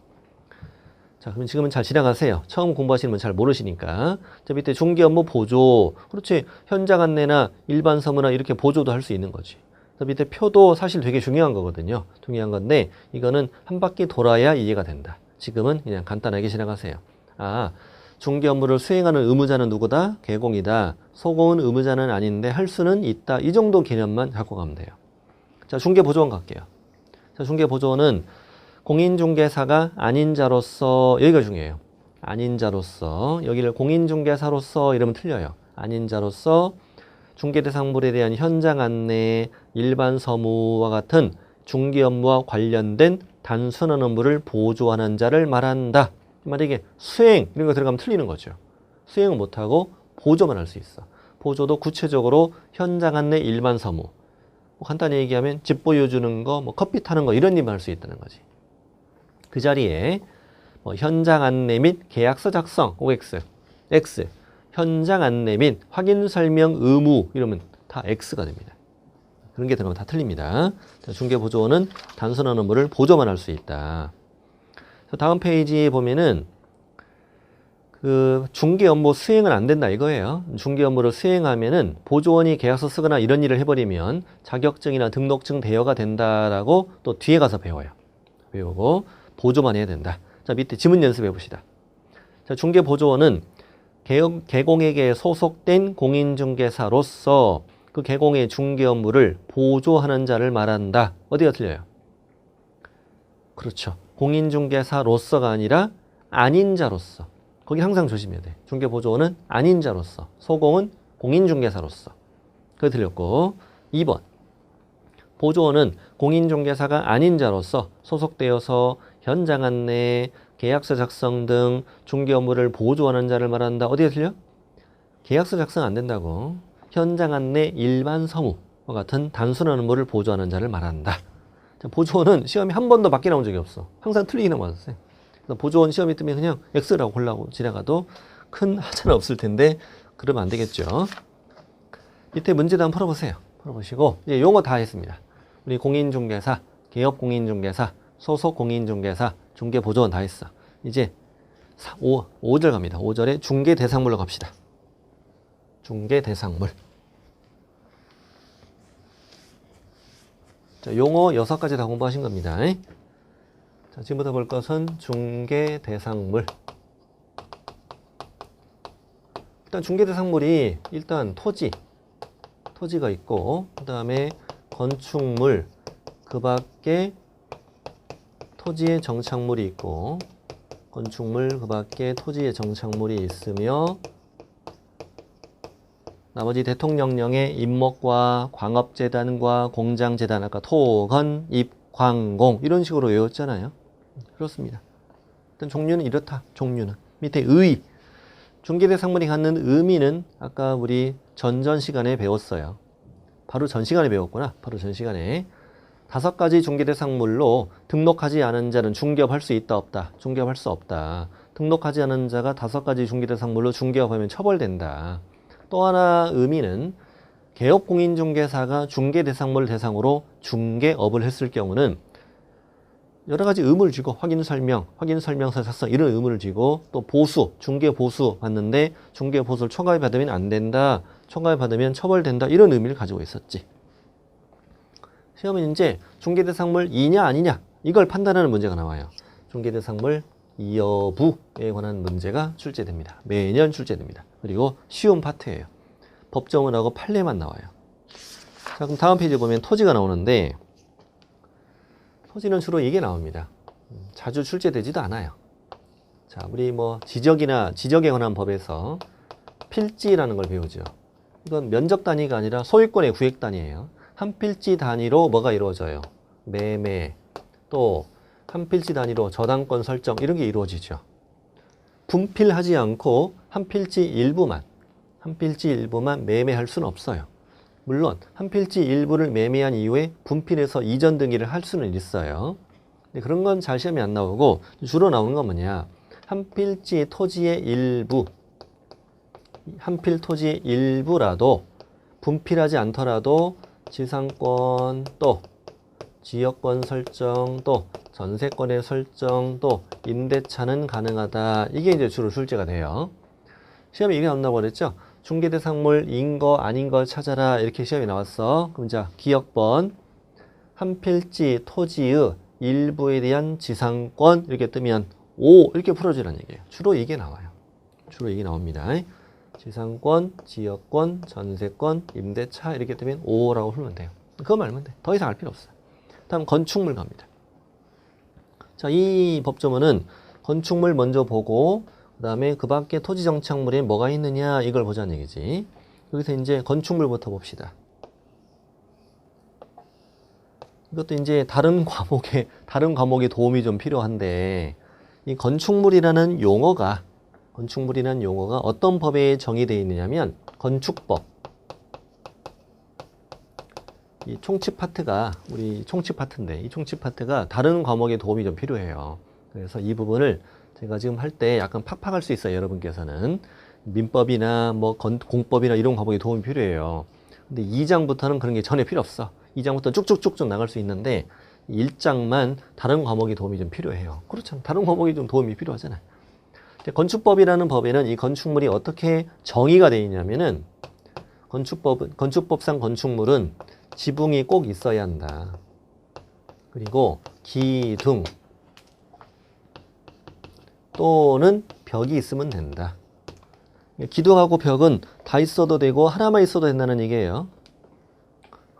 Speaker 1: 자, 그럼 지금은 잘 지나가세요. 처음 공부하시는 분 잘 모르시니까. 저 밑에 중개 업무 보조. 그렇지. 현장 안내나 일반 서무나 이렇게 보조도 할 수 있는 거지. 저 밑에 표도 사실 되게 중요한 거거든요. 중요한 건데 이거는 한 바퀴 돌아야 이해가 된다. 지금은 그냥 간단하게 지나가세요. 아, 중개 업무를 수행하는 의무자는 누구다? 개공이다. 소공은 의무자는 아닌데 할 수는 있다. 이 정도 개념만 갖고 가면 돼요. 자, 중개 보조원 갈게요. 자, 중개보조원은 공인중개사가 아닌 자로서, 여기가 중요해요. 아닌 자로서, 여기를 공인중개사로서 이러면 틀려요. 아닌 자로서 중개대상물에 대한 현장 안내, 일반 서무와 같은 중개 업무와 관련된 단순한 업무를 보조하는 자를 말한다. 만약에 수행 이런 거 들어가면 틀리는 거죠. 수행은 못하고 보조만 할 수 있어. 보조도 구체적으로 현장 안내, 일반 서무. 뭐 간단히 얘기하면 집 보여주는 거, 뭐 커피 타는 거 이런 일만 할 수 있다는 거지. 그 자리에 뭐 현장 안내 및 계약서 작성, OX, X. 현장 안내 및 확인 설명 의무 이러면 다 X가 됩니다. 그런 게 들어가면 다 틀립니다. 중개보조원은 단순한 업무를 보조만 할 수 있다. 다음 페이지에 보면은 그 중개 업무 수행은 안 된다 이거예요. 중개 업무를 수행하면은 보조원이 계약서 쓰거나 이런 일을 해버리면 자격증이나 등록증 대여가 된다라고 또 뒤에 가서 배워요. 배우고 보조만 해야 된다. 자, 밑에 지문 연습해 봅시다. 자, 중개보조원은 개공에게 소속된 공인중개사로서 그 개공의 중개 업무를 보조하는 자를 말한다. 어디가 틀려요? 그렇죠. 공인중개사로서가 아니라 아닌 자로서. 거기 항상 조심해야 돼. 중개보조원은 아닌 자로서. 소공은 공인중개사로서. 그거 틀렸고. 2번. 보조원은 공인중개사가 아닌 자로서 소속되어서 현장 안내, 계약서 작성 등 중개 업무를 보조하는 자를 말한다. 어디에 틀려? 계약서 작성 안 된다고. 현장 안내, 일반 서무와 같은 단순한 업무를 보조하는 자를 말한다. 자, 보조원은 시험이 한 번도 밖에 나온 적이 없어. 항상 틀리기만 맞았어요. 그래서 보조원 시험이 뜨면 그냥 X라고 골라고 지나가도 큰 하차는 없을 텐데 그러면 안 되겠죠. 밑에 문제도 한번 풀어보세요. 풀어보시고 이제 용어 다 했습니다. 우리 공인중개사, 개업공인중개사, 소속공인중개사, 중개보조원 다 했어. 이제 5절 갑니다. 5절에 중개대상물로 갑시다. 중개대상물. 자, 용어 6가지 다 공부하신 겁니다. 자, 지금부터 볼 것은 중개대상물. 일단 중개대상물이 일단 토지가 있고 그 다음에 건축물, 그 밖에 토지의 정착물이 있고 건축물 그 밖에 토지의 정착물이 있으며 나머지 대통령령의 임목과 광업재단과 공장재단 아까 토, 건, 입, 광, 공 이런 식으로 외웠잖아요. 그렇습니다. 일단 종류는 이렇다. 종류는 밑에 의 중개대상물이 갖는 의미는 아까 우리 전 시간에 배웠어요. 바로 전 시간에 배웠구나. 바로 전 시간에 5가지 중개대상물로 등록하지 않은 자는 중개업할 수 있다 없다. 중개업할 수 없다. 등록하지 않은 자가 5가지 중개대상물로 중개업하면 처벌된다. 또 하나 의미는 개업공인중개사가 중개대상물 대상으로 중개업을 했을 경우는 여러 가지 의무를 지고 확인설명서 작성 이런 의무를 지고 또 보수, 중개보수 받는데 중개보수를 초과에 받으면 안 된다. 초과에 받으면 처벌된다. 이런 의미를 가지고 있었지. 시험은 이제 중개대상물이냐 아니냐 이걸 판단하는 문제가 나와요. 중개대상물 여부에 관한 문제가 출제됩니다. 매년 출제됩니다. 그리고 쉬운 파트예요. 법정원하고 판례만 나와요. 자, 그럼 다음 페이지 보면 토지가 나오는데 토지는 주로 이게 나옵니다. 자주 출제되지도 않아요. 자, 우리 뭐 지적에 관한 법에서 필지라는 걸 배우죠. 이건 면적 단위가 아니라 소유권의 구획 단위예요. 한 필지 단위로 뭐가 이루어져요? 매매, 또 한 필지 단위로 저당권 설정 이런 게 이루어지죠. 분필하지 않고 한 필지 일부만 매매할 수는 없어요. 물론 한 필지 일부를 매매한 이후에 분필해서 이전 등기를 할 수는 있어요. 근데 그런 건 잘 시험에 안 나오고 주로 나오는 건 뭐냐? 한 필지 토지의 일부, 한 필 토지의 일부라도 분필하지 않더라도 지상권 또 지역권 설정 또 전세권의 설정 또 임대차는 가능하다. 이게 이제 주로 출제가 돼요. 시험에 이게 나온다고 그랬죠? 중개대상물인 거 아닌 거 찾아라 이렇게 시험이 나왔어. 그럼 자 기억번 한 필지 토지의 일부에 대한 지상권 이렇게 뜨면 5 이렇게 풀어주라는 얘기예요. 주로 이게 나와요. 주로 이게 나옵니다. 지상권, 지역권, 전세권, 임대차 이렇게 뜨면 5라고 풀면 돼요. 그거 말면 돼. 더 이상 알 필요 없어요. 다음 건축물 갑니다. 자, 이 법조문은 건축물 먼저 보고 그 다음에 그 밖에 토지정착물에 뭐가 있느냐 이걸 보자는 얘기지. 여기서 이제 건축물부터 봅시다. 이것도 이제 다른 과목에 도움이 좀 필요한데, 이 건축물이라는 용어가 어떤 법에 정의되어 있느냐면 건축법. 이 총칙 파트가 우리 총칙 파트인데, 이 총칙 파트가 다른 과목에 도움이 좀 필요해요. 그래서 이 부분을 제가 지금 할 때 약간 팍팍할 수 있어요. 여러분께서는 민법이나 뭐 공법이나 이런 과목에 도움이 필요해요. 근데 2장부터는 그런 게 전혀 필요 없어. 2장부터 쭉쭉쭉쭉 나갈 수 있는데 1장만 다른 과목이 도움이 좀 필요해요. 그렇잖아. 다른 과목이 좀 도움이 필요하잖아요. 건축법이라는 법에는 이 건축물이 어떻게 정의가 되어 있냐면은 건축법상 건축물은 지붕이 꼭 있어야 한다. 그리고 기둥 또는 벽이 있으면 된다. 기둥하고 벽은 다 있어도 되고 하나만 있어도 된다는 얘기예요.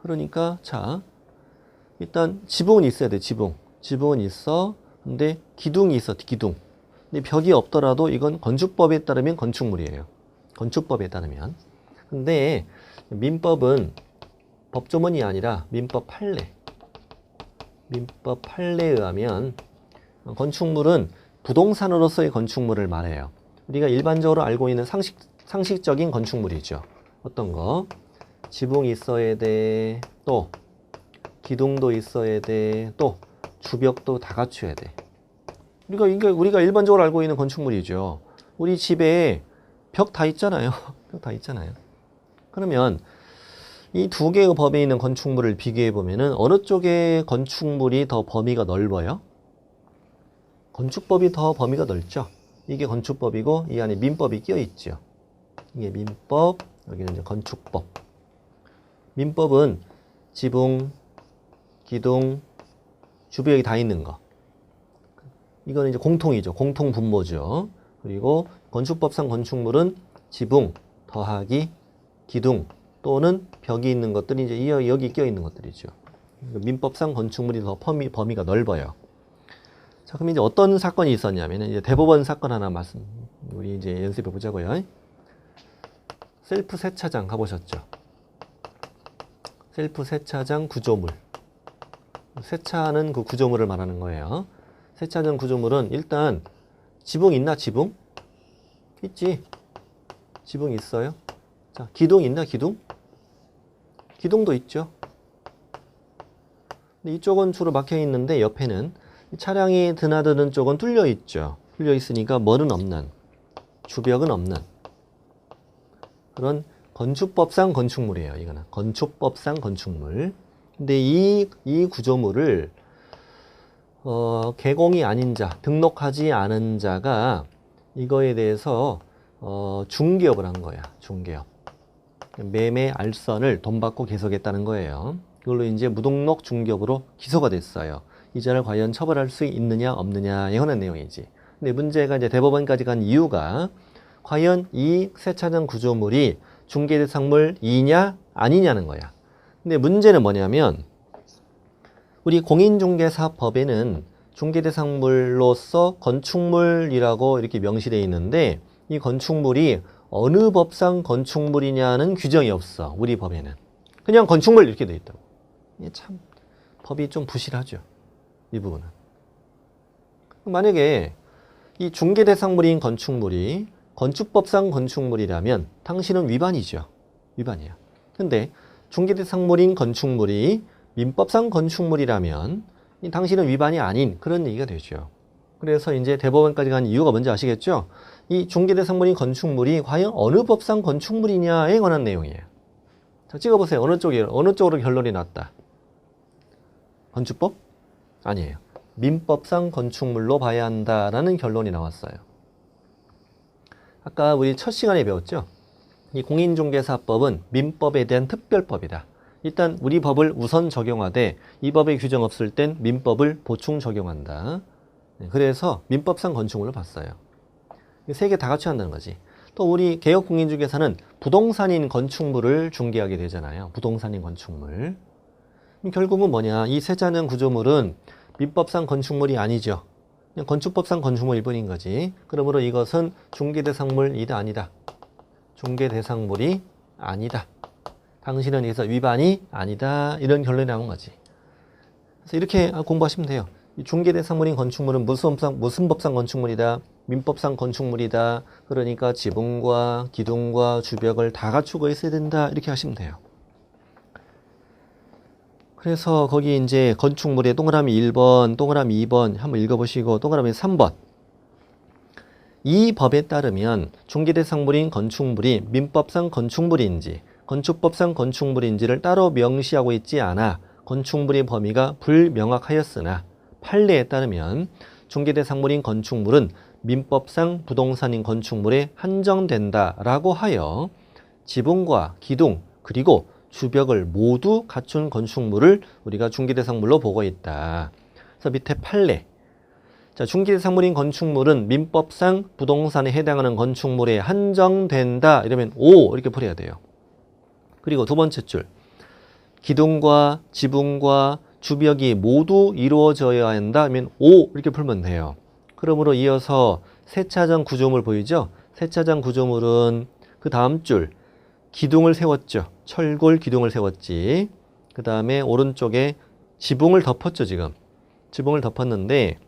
Speaker 1: 그러니까 자, 일단 지붕은 있어야 돼. 지붕은 있어. 근데 기둥이 있어. 기둥. 근데 벽이 없더라도 이건 건축법에 따르면 건축물이에요. 건축법에 따르면. 근데 민법은 법조문이 아니라 민법 판례에 의하면 건축물은 부동산으로서의 건축물을 말해요. 우리가 일반적으로 알고 있는 상식적인 건축물이죠. 어떤 거? 지붕이 있어야 돼. 또 기둥도 있어야 돼. 또 주벽도 다 갖춰야 돼. 우리가 일반적으로 알고 있는 건축물이죠. 우리 집에 벽 다 있잖아요. 벽 다 있잖아요. 그러면 이 두 개의 법에 있는 건축물을 비교해 보면은 어느 쪽의 건축물이 더 범위가 넓어요? 건축법이 더 범위가 넓죠. 이게 건축법이고 이 안에 민법이 끼어 있죠. 이게 민법, 여기는 이제 건축법. 민법은 지붕, 기둥, 주벽이 다 있는 거. 이거는 이제 공통이죠. 공통 분모죠. 그리고 건축법상 건축물은 지붕 더하기 기둥 또는 벽이 있는 것들이 이제 여기 끼어 있는 것들이죠. 민법상 건축물이 더 범위가 넓어요. 자, 그럼 이제 어떤 사건이 있었냐면 이제 대법원 사건 하나 우리 이제 연습해 보자고요. 셀프 세차장 가보셨죠? 셀프 세차장 구조물. 세차하는 그 구조물을 말하는 거예요. 세차장 구조물은 일단 지붕 있나? 지붕? 있지. 지붕 있어요. 자, 기둥 있나? 기둥? 기둥도 있죠. 근데 이쪽은 주로 막혀 있는데 옆에는 차량이 드나드는 쪽은 뚫려 있죠. 뚫려 있으니까 뭐는 없는, 주벽은 없는 그런 건축법상 건축물이에요. 이거는 건축법상 건축물. 근데 이 구조물을 개공이 아닌 자, 등록하지 않은 자가 이거에 대해서 중개업을 한 거야. 중개업. 매매 알선을 돈 받고 계속했다는 거예요. 그걸로 이제 무등록 중개업으로 기소가 됐어요. 이 자를 과연 처벌할 수 있느냐 없느냐에 관한 내용이지. 근데 문제가 이제 대법원까지 간 이유가 과연 이 세차장 구조물이 중개대상물이냐 아니냐는 거야. 근데 문제는 뭐냐면 우리 공인중개사법에는 중개대상물로서 건축물이라고 이렇게 명시되어 있는데 이 건축물이 어느 법상 건축물이냐는 규정이 없어. 우리 법에는. 그냥 건축물 이렇게 되어 있다고. 이게 참 법이 좀 부실하죠. 이 부분은. 만약에 이 중개대상물인 건축물이 건축법상 건축물이라면 당신은 위반이죠. 위반이야. 근데 중개대상물인 건축물이 민법상 건축물이라면 당신은 위반이 아닌 그런 얘기가 되죠. 그래서 이제 대법원까지 간 이유가 뭔지 아시겠죠? 이 중개대상물인 건축물이 과연 어느 법상 건축물이냐에 관한 내용이에요. 자, 찍어보세요. 어느 쪽으로 결론이 났다. 건축법? 아니에요. 민법상 건축물로 봐야 한다라는 결론이 나왔어요. 아까 우리 첫 시간에 배웠죠? 이 공인중개사법은 민법에 대한 특별법이다. 일단 우리 법을 우선 적용하되 이 법에 규정 없을 땐 민법을 보충 적용한다. 그래서 민법상 건축물로 봤어요. 세 개 다 갖춰야 한다는 거지. 또 우리 개혁공인중개사는 부동산인 건축물을 중개하게 되잖아요. 부동산인 건축물. 결국은 뭐냐? 이 세자는 구조물은 민법상 건축물이 아니죠. 그냥 건축법상 건축물일 뿐인 거지. 그러므로 이것은 중개대상물이다 아니다. 중개대상물이 아니다. 당신은 여기서 위반이 아니다. 이런 결론이 나온 거지. 그래서 이렇게 공부하시면 돼요. 이 중개대상물인 건축물은 무슨 법상 건축물이다. 민법상 건축물이다. 그러니까 지붕과 기둥과 주벽을 다 갖추고 있어야 된다. 이렇게 하시면 돼요. 그래서 거기 이제 건축물에 동그라미 1번, 동그라미 2번 한번 읽어보시고 동그라미 3번. 이 법에 따르면 중개대상물인 건축물이 민법상 건축물인지 건축법상 건축물인지를 따로 명시하고 있지 않아 건축물의 범위가 불명확하였으나 판례에 따르면 중개대상물인 건축물은 민법상 부동산인 건축물에 한정된다라고 하여 지붕과 기둥 그리고 주벽을 모두 갖춘 건축물을 우리가 중개대상물로 보고 있다. 그래서 밑에 판례. 자, 중개대상물인 건축물은 민법상 부동산에 해당하는 건축물에 한정된다. 이러면 O 이렇게 풀어야 돼요. 그리고 두 번째 줄. 기둥과 지붕과 주벽이 모두 이루어져야 한다. 하면 O 이렇게 풀면 돼요. 그러므로 이어서 세차장 구조물 보이죠? 세차장 구조물은 그 다음 줄. 기둥을 세웠죠. 철골 기둥을 세웠지. 그 다음에 오른쪽에 지붕을 덮었죠, 지금. 지붕을 덮었는데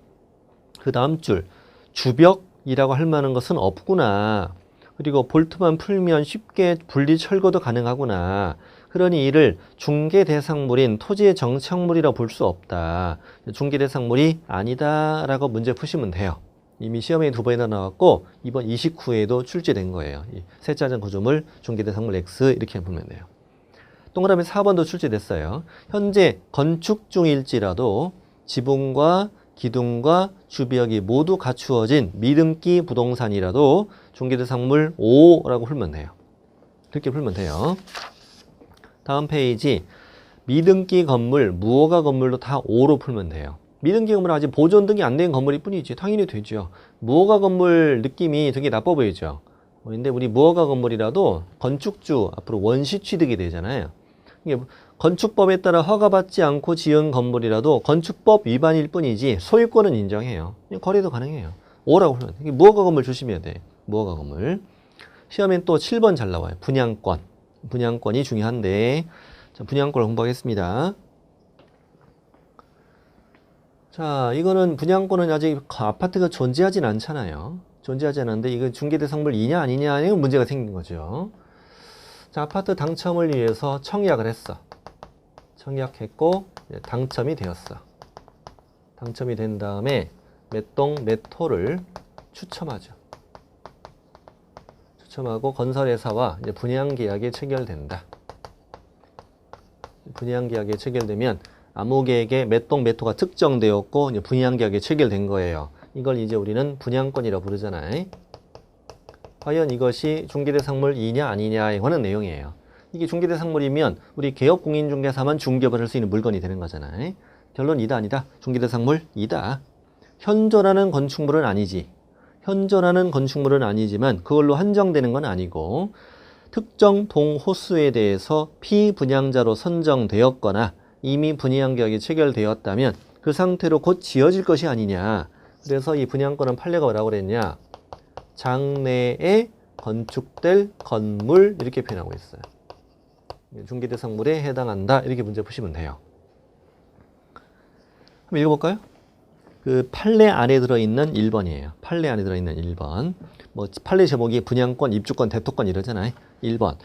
Speaker 1: 그 다음 줄 주벽이라고 할 만한 것은 없구나. 그리고 볼트만 풀면 쉽게 분리 철거도 가능하구나. 그러니 이를 중개대상물인 토지의 정착물이라 볼 수 없다. 중개대상물이 아니다라고 문제 푸시면 돼요. 이미 시험에 2번이나 나왔고 이번 29회에도 출제된 거예요. 이 세자전 구조물 중개대상물 X 이렇게 보면 돼요. 동그라미 4번도 출제됐어요. 현재 건축 중일지라도 지붕과 기둥과 주벽이 모두 갖추어진 미등기 부동산이라도 중개대상물 5라고 풀면 돼요. 그렇게 풀면 돼요. 다음 페이지 미등기 건물, 무허가 건물도 다 5로 풀면 돼요. 미등기 건물은 아직 보존 등이 안 된 건물일 뿐이지 당연히 되죠. 무허가 건물 느낌이 되게 나빠 보이죠. 근데 우리 무허가 건물이라도 건축주 앞으로 원시 취득이 되잖아요. 이게 건축법에 따라 허가받지 않고 지은 건물이라도 건축법 위반일 뿐이지 소유권은 인정해요. 거래도 가능해요. 5라고 풀면 돼. 무허가 건물 조심해야 돼. 무허가 건물. 시험엔 또 7번 잘 나와요. 분양권. 분양권이 중요한데 자, 분양권을 공부하겠습니다. 자, 이거는 분양권은 아직 아파트가 존재하진 않잖아요. 존재하지 않았는데 이거 중개대상물 이냐 아니냐 이건 문제가 생긴 거죠. 자, 아파트 당첨을 위해서 청약을 했어. 청약했고 당첨이 되었어. 당첨이 된 다음에 몇 동 몇 호를 추첨하죠. 추첨하고 건설회사와 이제 분양계약이 체결된다. 분양계약이 체결되면 아무개에게 몇 동 몇 호가 특정되었고 이제 분양계약이 체결된 거예요. 이걸 이제 우리는 분양권이라고 부르잖아요. 과연 이것이 중개대상물이냐 아니냐에 관한 내용이에요. 이게 중개대상물이면 우리 개업공인중개사만 중개업을 할 수 있는 물건이 되는 거잖아요. 결론 이다 아니다. 중개대상물이다. 현존하는 건축물은 아니지. 현존하는 건축물은 아니지만 그걸로 한정되는 건 아니고 특정 동호수에 대해서 피분양자로 선정되었거나 이미 분양계약이 체결되었다면 그 상태로 곧 지어질 것이 아니냐. 그래서 이 분양권은 판례가 뭐라고 그랬냐. 장내에 건축될 건물 이렇게 표현하고 있어요. 중개대상물에 해당한다. 이렇게 문제 푸시면 돼요. 한번 읽어볼까요? 그 판례 안에 들어있는 1번이에요. 판례 안에 들어있는 1번. 뭐 판례 제목이 분양권, 입주권, 대토권 이러잖아요. 1번.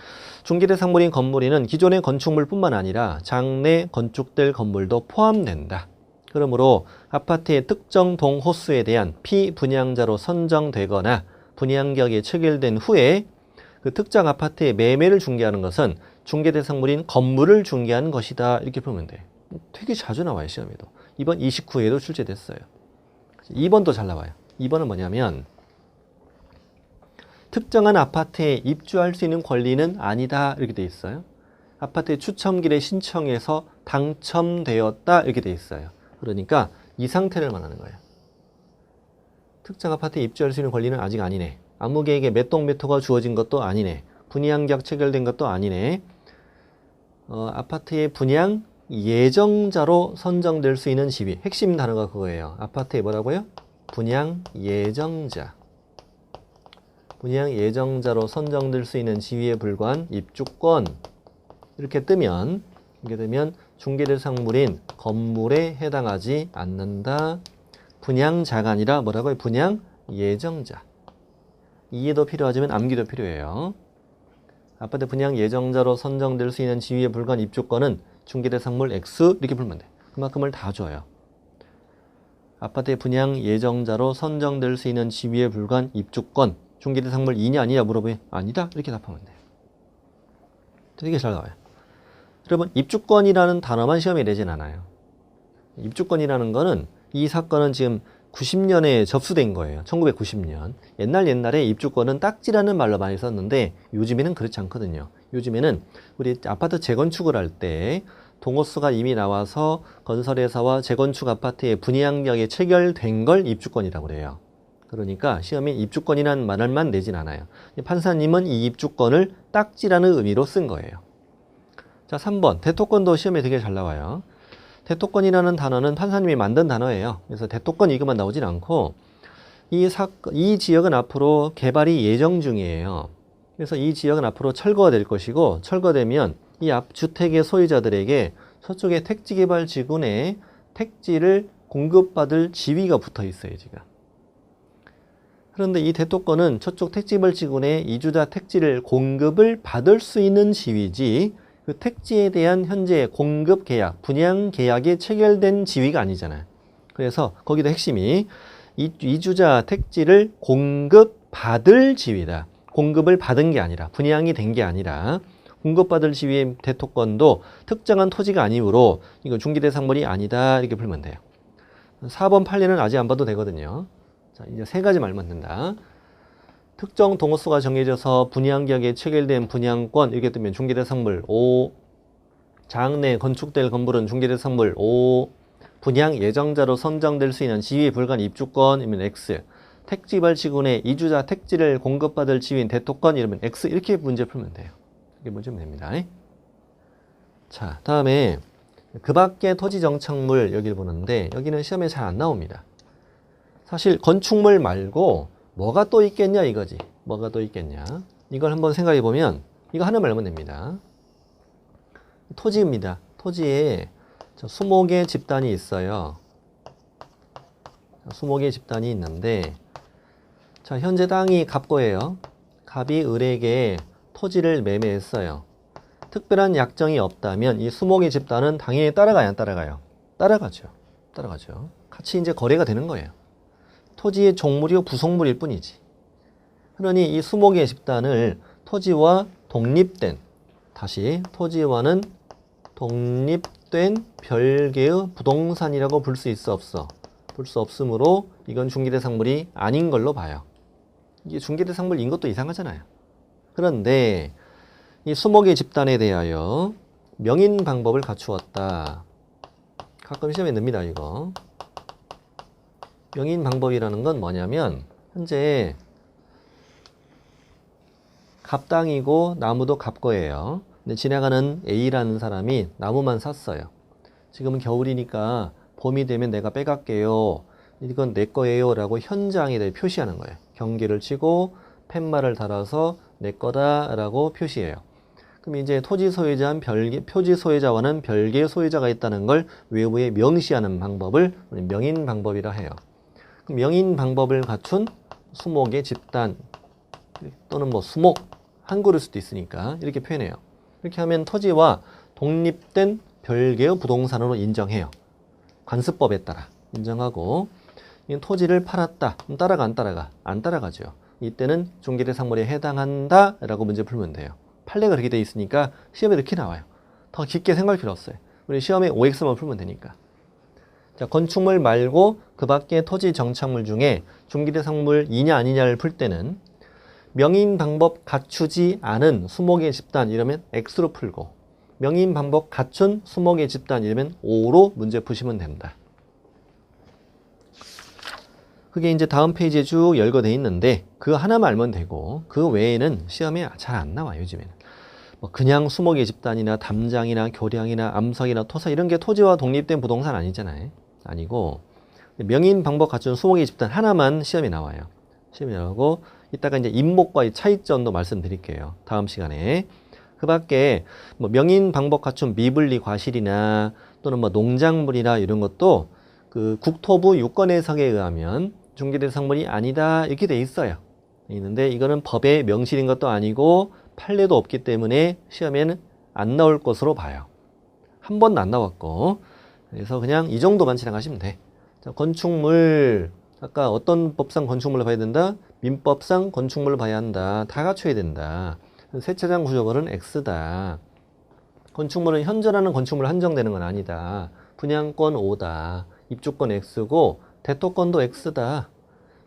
Speaker 1: 중개대상물인 건물에는 기존의 건축물뿐만 아니라 장내 건축될 건물도 포함된다. 그러므로 아파트의 특정 동호수에 대한 피분양자로 선정되거나 분양계약이 체결된 후에 그 특정 아파트의 매매를 중개하는 것은 중개대상물인 건물을 중개하는 것이다. 이렇게 보면 돼요. 되게 자주 나와요. 시험에도. 이번 29회에도 출제됐어요. 2번도 잘 나와요. 2번은 뭐냐면 특정한 아파트에 입주할 수 있는 권리는 아니다. 이렇게 돼 있어요. 아파트의 추첨기를 신청해서 당첨되었다. 이렇게 돼 있어요. 그러니까 이 상태를 말하는 거예요. 특정 아파트에 입주할 수 있는 권리는 아직 아니네. 아무개에게 몇 동 몇 호가 주어진 것도 아니네. 분양계약 체결된 것도 아니네. 아파트의 분양 예정자로 선정될 수 있는 지위. 핵심 단어가 그거예요. 아파트에 뭐라고요? 분양 예정자. 분양 예정자로 선정될 수 있는 지위에 불과한 입주권. 이렇게 뜨면 중개대상물인 건물에 해당하지 않는다. 분양자가 아니라 뭐라고요? 분양 예정자. 이해도 필요하지만 암기도 필요해요. 아파트 분양 예정자로 선정될 수 있는 지위에 불과한 입주권은 중개대상물 X 이렇게 풀면 돼. 그만큼을 다 줘요. 아파트의 분양 예정자로 선정될 수 있는 지위에 불과한 입주권 중개대상물 2냐 아니냐 물어보면 아니다 이렇게 답하면 돼요. 되게 잘 나와요. 여러분 입주권이라는 단어만 시험에 내진 않아요. 입주권이라는 거는 이 사건은 지금 90년에 접수된 거예요. 1990년. 옛날에 입주권은 딱지라는 말로 많이 썼는데 요즘에는 그렇지 않거든요. 요즘에는 우리 아파트 재건축을 할 때 동호수가 이미 나와서 건설회사와 재건축 아파트의 분양력이 체결된 걸 입주권이라고 그래요. 그러니까 시험에 입주권이라는 말만 내진 않아요. 판사님은 이 입주권을 딱지라는 의미로 쓴 거예요. 자, 3번. 대토권도 시험에 되게 잘 나와요. 대토권이라는 단어는 판사님이 만든 단어예요. 그래서 대토권 이것만 나오진 않고 이 지역은 앞으로 개발이 예정 중이에요. 그래서 이 지역은 앞으로 철거가 될 것이고 철거되면 이 앞 주택의 소유자들에게 서쪽의 택지개발지구내 택지를 공급받을 지위가 붙어 있어요, 지금. 그런데 이 대토권은 저쪽 택지개발지구내 이주자 택지를 공급을 받을 수 있는 지위지 그 택지에 대한 현재 공급 계약, 분양 계약이 체결된 지위가 아니잖아요. 그래서 거기도 핵심이 이주자 택지를 공급받을 지위다. 공급을 받은 게 아니라 분양이 된 게 아니라 공급받을 지위의 대토권도 특정한 토지가 아니므로 이거 중개대상물이 아니다 이렇게 풀면 돼요. 4번 판례는 아직 안 봐도 되거든요. 자, 이제 세 가지 말만 된다. 특정 동호수가 정해져서 분양계약에 체결된 분양권 이렇게 뜨면 중개대상물 O, 장내 건축될 건물은 중개대상물 O, 분양 예정자로 선정될 수 있는 지위에 불과한 입주권이면 X, 택지개발지구내 이주자 택지를 공급받을 지위인 대토권 이러면 X 이렇게 문제 풀면 돼요. 이렇게 문제 풀면 됩니다. 자, 다음에 그 밖의 토지 정착물 여기를 보는데 여기는 시험에 잘 안 나옵니다. 사실 건축물 말고 뭐가 또 있겠냐 이거지. 뭐가 또 있겠냐. 이걸 한번 생각해 보면 이거 하나만 알면 됩니다. 토지입니다. 토지에 20개 집단이 있어요. 20개 집단이 있는데 자, 현재 땅이 갑거예요. 갑이 을에게 토지를 매매했어요. 특별한 약정이 없다면 이 20개 집단은 당연히 따라가요, 안 따라가요? 따라가죠. 같이 이제 거래가 되는 거예요. 토지의 종물이요 부속물일 뿐이지. 그러니 이 20개 집단을 토지와 독립된 토지와는 독립된 별개의 부동산이라고 볼 수 있어 없어? 볼 수 없으므로 이건 중개대상물이 아닌 걸로 봐요. 이게 중개대상물인 것도 이상하잖아요. 그런데 이 20개 집단에 대하여 명인 방법을 갖추었다. 가끔 시험에 늡니다, 이거. 명인 방법이라는 건 뭐냐면 현재 갑땅이고 나무도 갑거예요. 근데 지나가는 A라는 사람이 나무만 샀어요. 지금은 겨울이니까 봄이 되면 내가 빼갈게요. 이건 내 거예요 라고 현장에 표시하는 거예요. 경계를 치고 팻말을 달아서 내 거다 라고 표시해요. 그럼 이제 토지 소유자는 표지 소유자와는 별개의 소유자가 있다는 걸 외부에 명시하는 방법을 명인 방법이라 해요. 명인 방법을 갖춘 수목의 집단 또는 수목 한 그루일 수도 있으니까 이렇게 표현해요. 이렇게 하면 토지와 독립된 별개의 부동산으로 인정해요. 관습법에 따라 인정하고 토지를 팔았다. 따라가 안 따라가? 안 따라가죠. 이때는 중개대상물에 해당한다 라고 문제 풀면 돼요. 판례가 그렇게 돼 있으니까 시험에 이렇게 나와요. 더 깊게 생각할 필요 없어요. 우리 시험에 OX만 풀면 되니까. 자, 건축물 말고 그 밖의 토지 정착물 중에 중개대상물이냐 아니냐를 풀 때는 명인 방법 갖추지 않은 20개 집단 이러면 X로 풀고 명인 방법 갖춘 20개 집단 이러면 O로 문제 푸시면 됩니다. 그게 이제 다음 페이지에 쭉 열거돼 있는데 그 하나만 알면 되고 그 외에는 시험에 잘 안 나와요, 요즘에는. 뭐 그냥 수목의 집단이나 담장이나 교량이나 암석이나 토사 이런 게 토지와 독립된 부동산 아니잖아요. 아니고 명인 방법 갖춘 수목의 집단 하나만 시험에 나와요. 시험에 나오고 이따가 이제 임목과의 차이점도 말씀드릴게요. 다음 시간에. 그 밖에 뭐 명인 방법 갖춘 미분리 과실이나 또는 뭐 농작물이나 이런 것도 그 국토부 유권 해석에 의하면 중개대상물이 아니다 이렇게 돼 있어요. 있는데 이거는 법에 명시된 것도 아니고 판례도 없기 때문에 시험에는 안 나올 것으로 봐요. 한 번도 안 나왔고. 그래서 그냥 이 정도만 지나가시면 돼. 자, 건축물 아까 어떤 법상 건축물을 봐야 된다? 민법상 건축물을 봐야 한다. 다 갖춰야 된다. 세차장 구조물은 X다. 건축물은 현존하는 건축물 한정되는 건 아니다. 분양권 O다. 입주권 X고 대토권도 X다.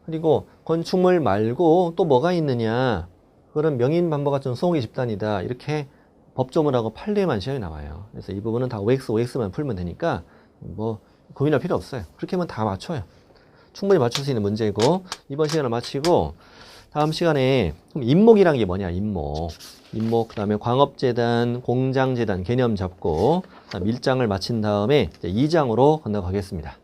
Speaker 1: 그리고 건축물 말고 또 뭐가 있느냐? 그거는 명인 방법 같은 수목의 집단이다. 이렇게 법조문하고 판례만 시험에 나와요. 그래서 이 부분은 다 OX만 풀면 되니까 뭐 고민할 필요 없어요. 그렇게 하면 다 맞춰요. 충분히 맞출 수 있는 문제고 이번 시간을 마치고 다음 시간에 그럼 임목이란 게 뭐냐? 임목, 그다음에 광업재단, 공장재단 개념 잡고 밀장을 마친 다음에 이제 2장으로 건너가겠습니다.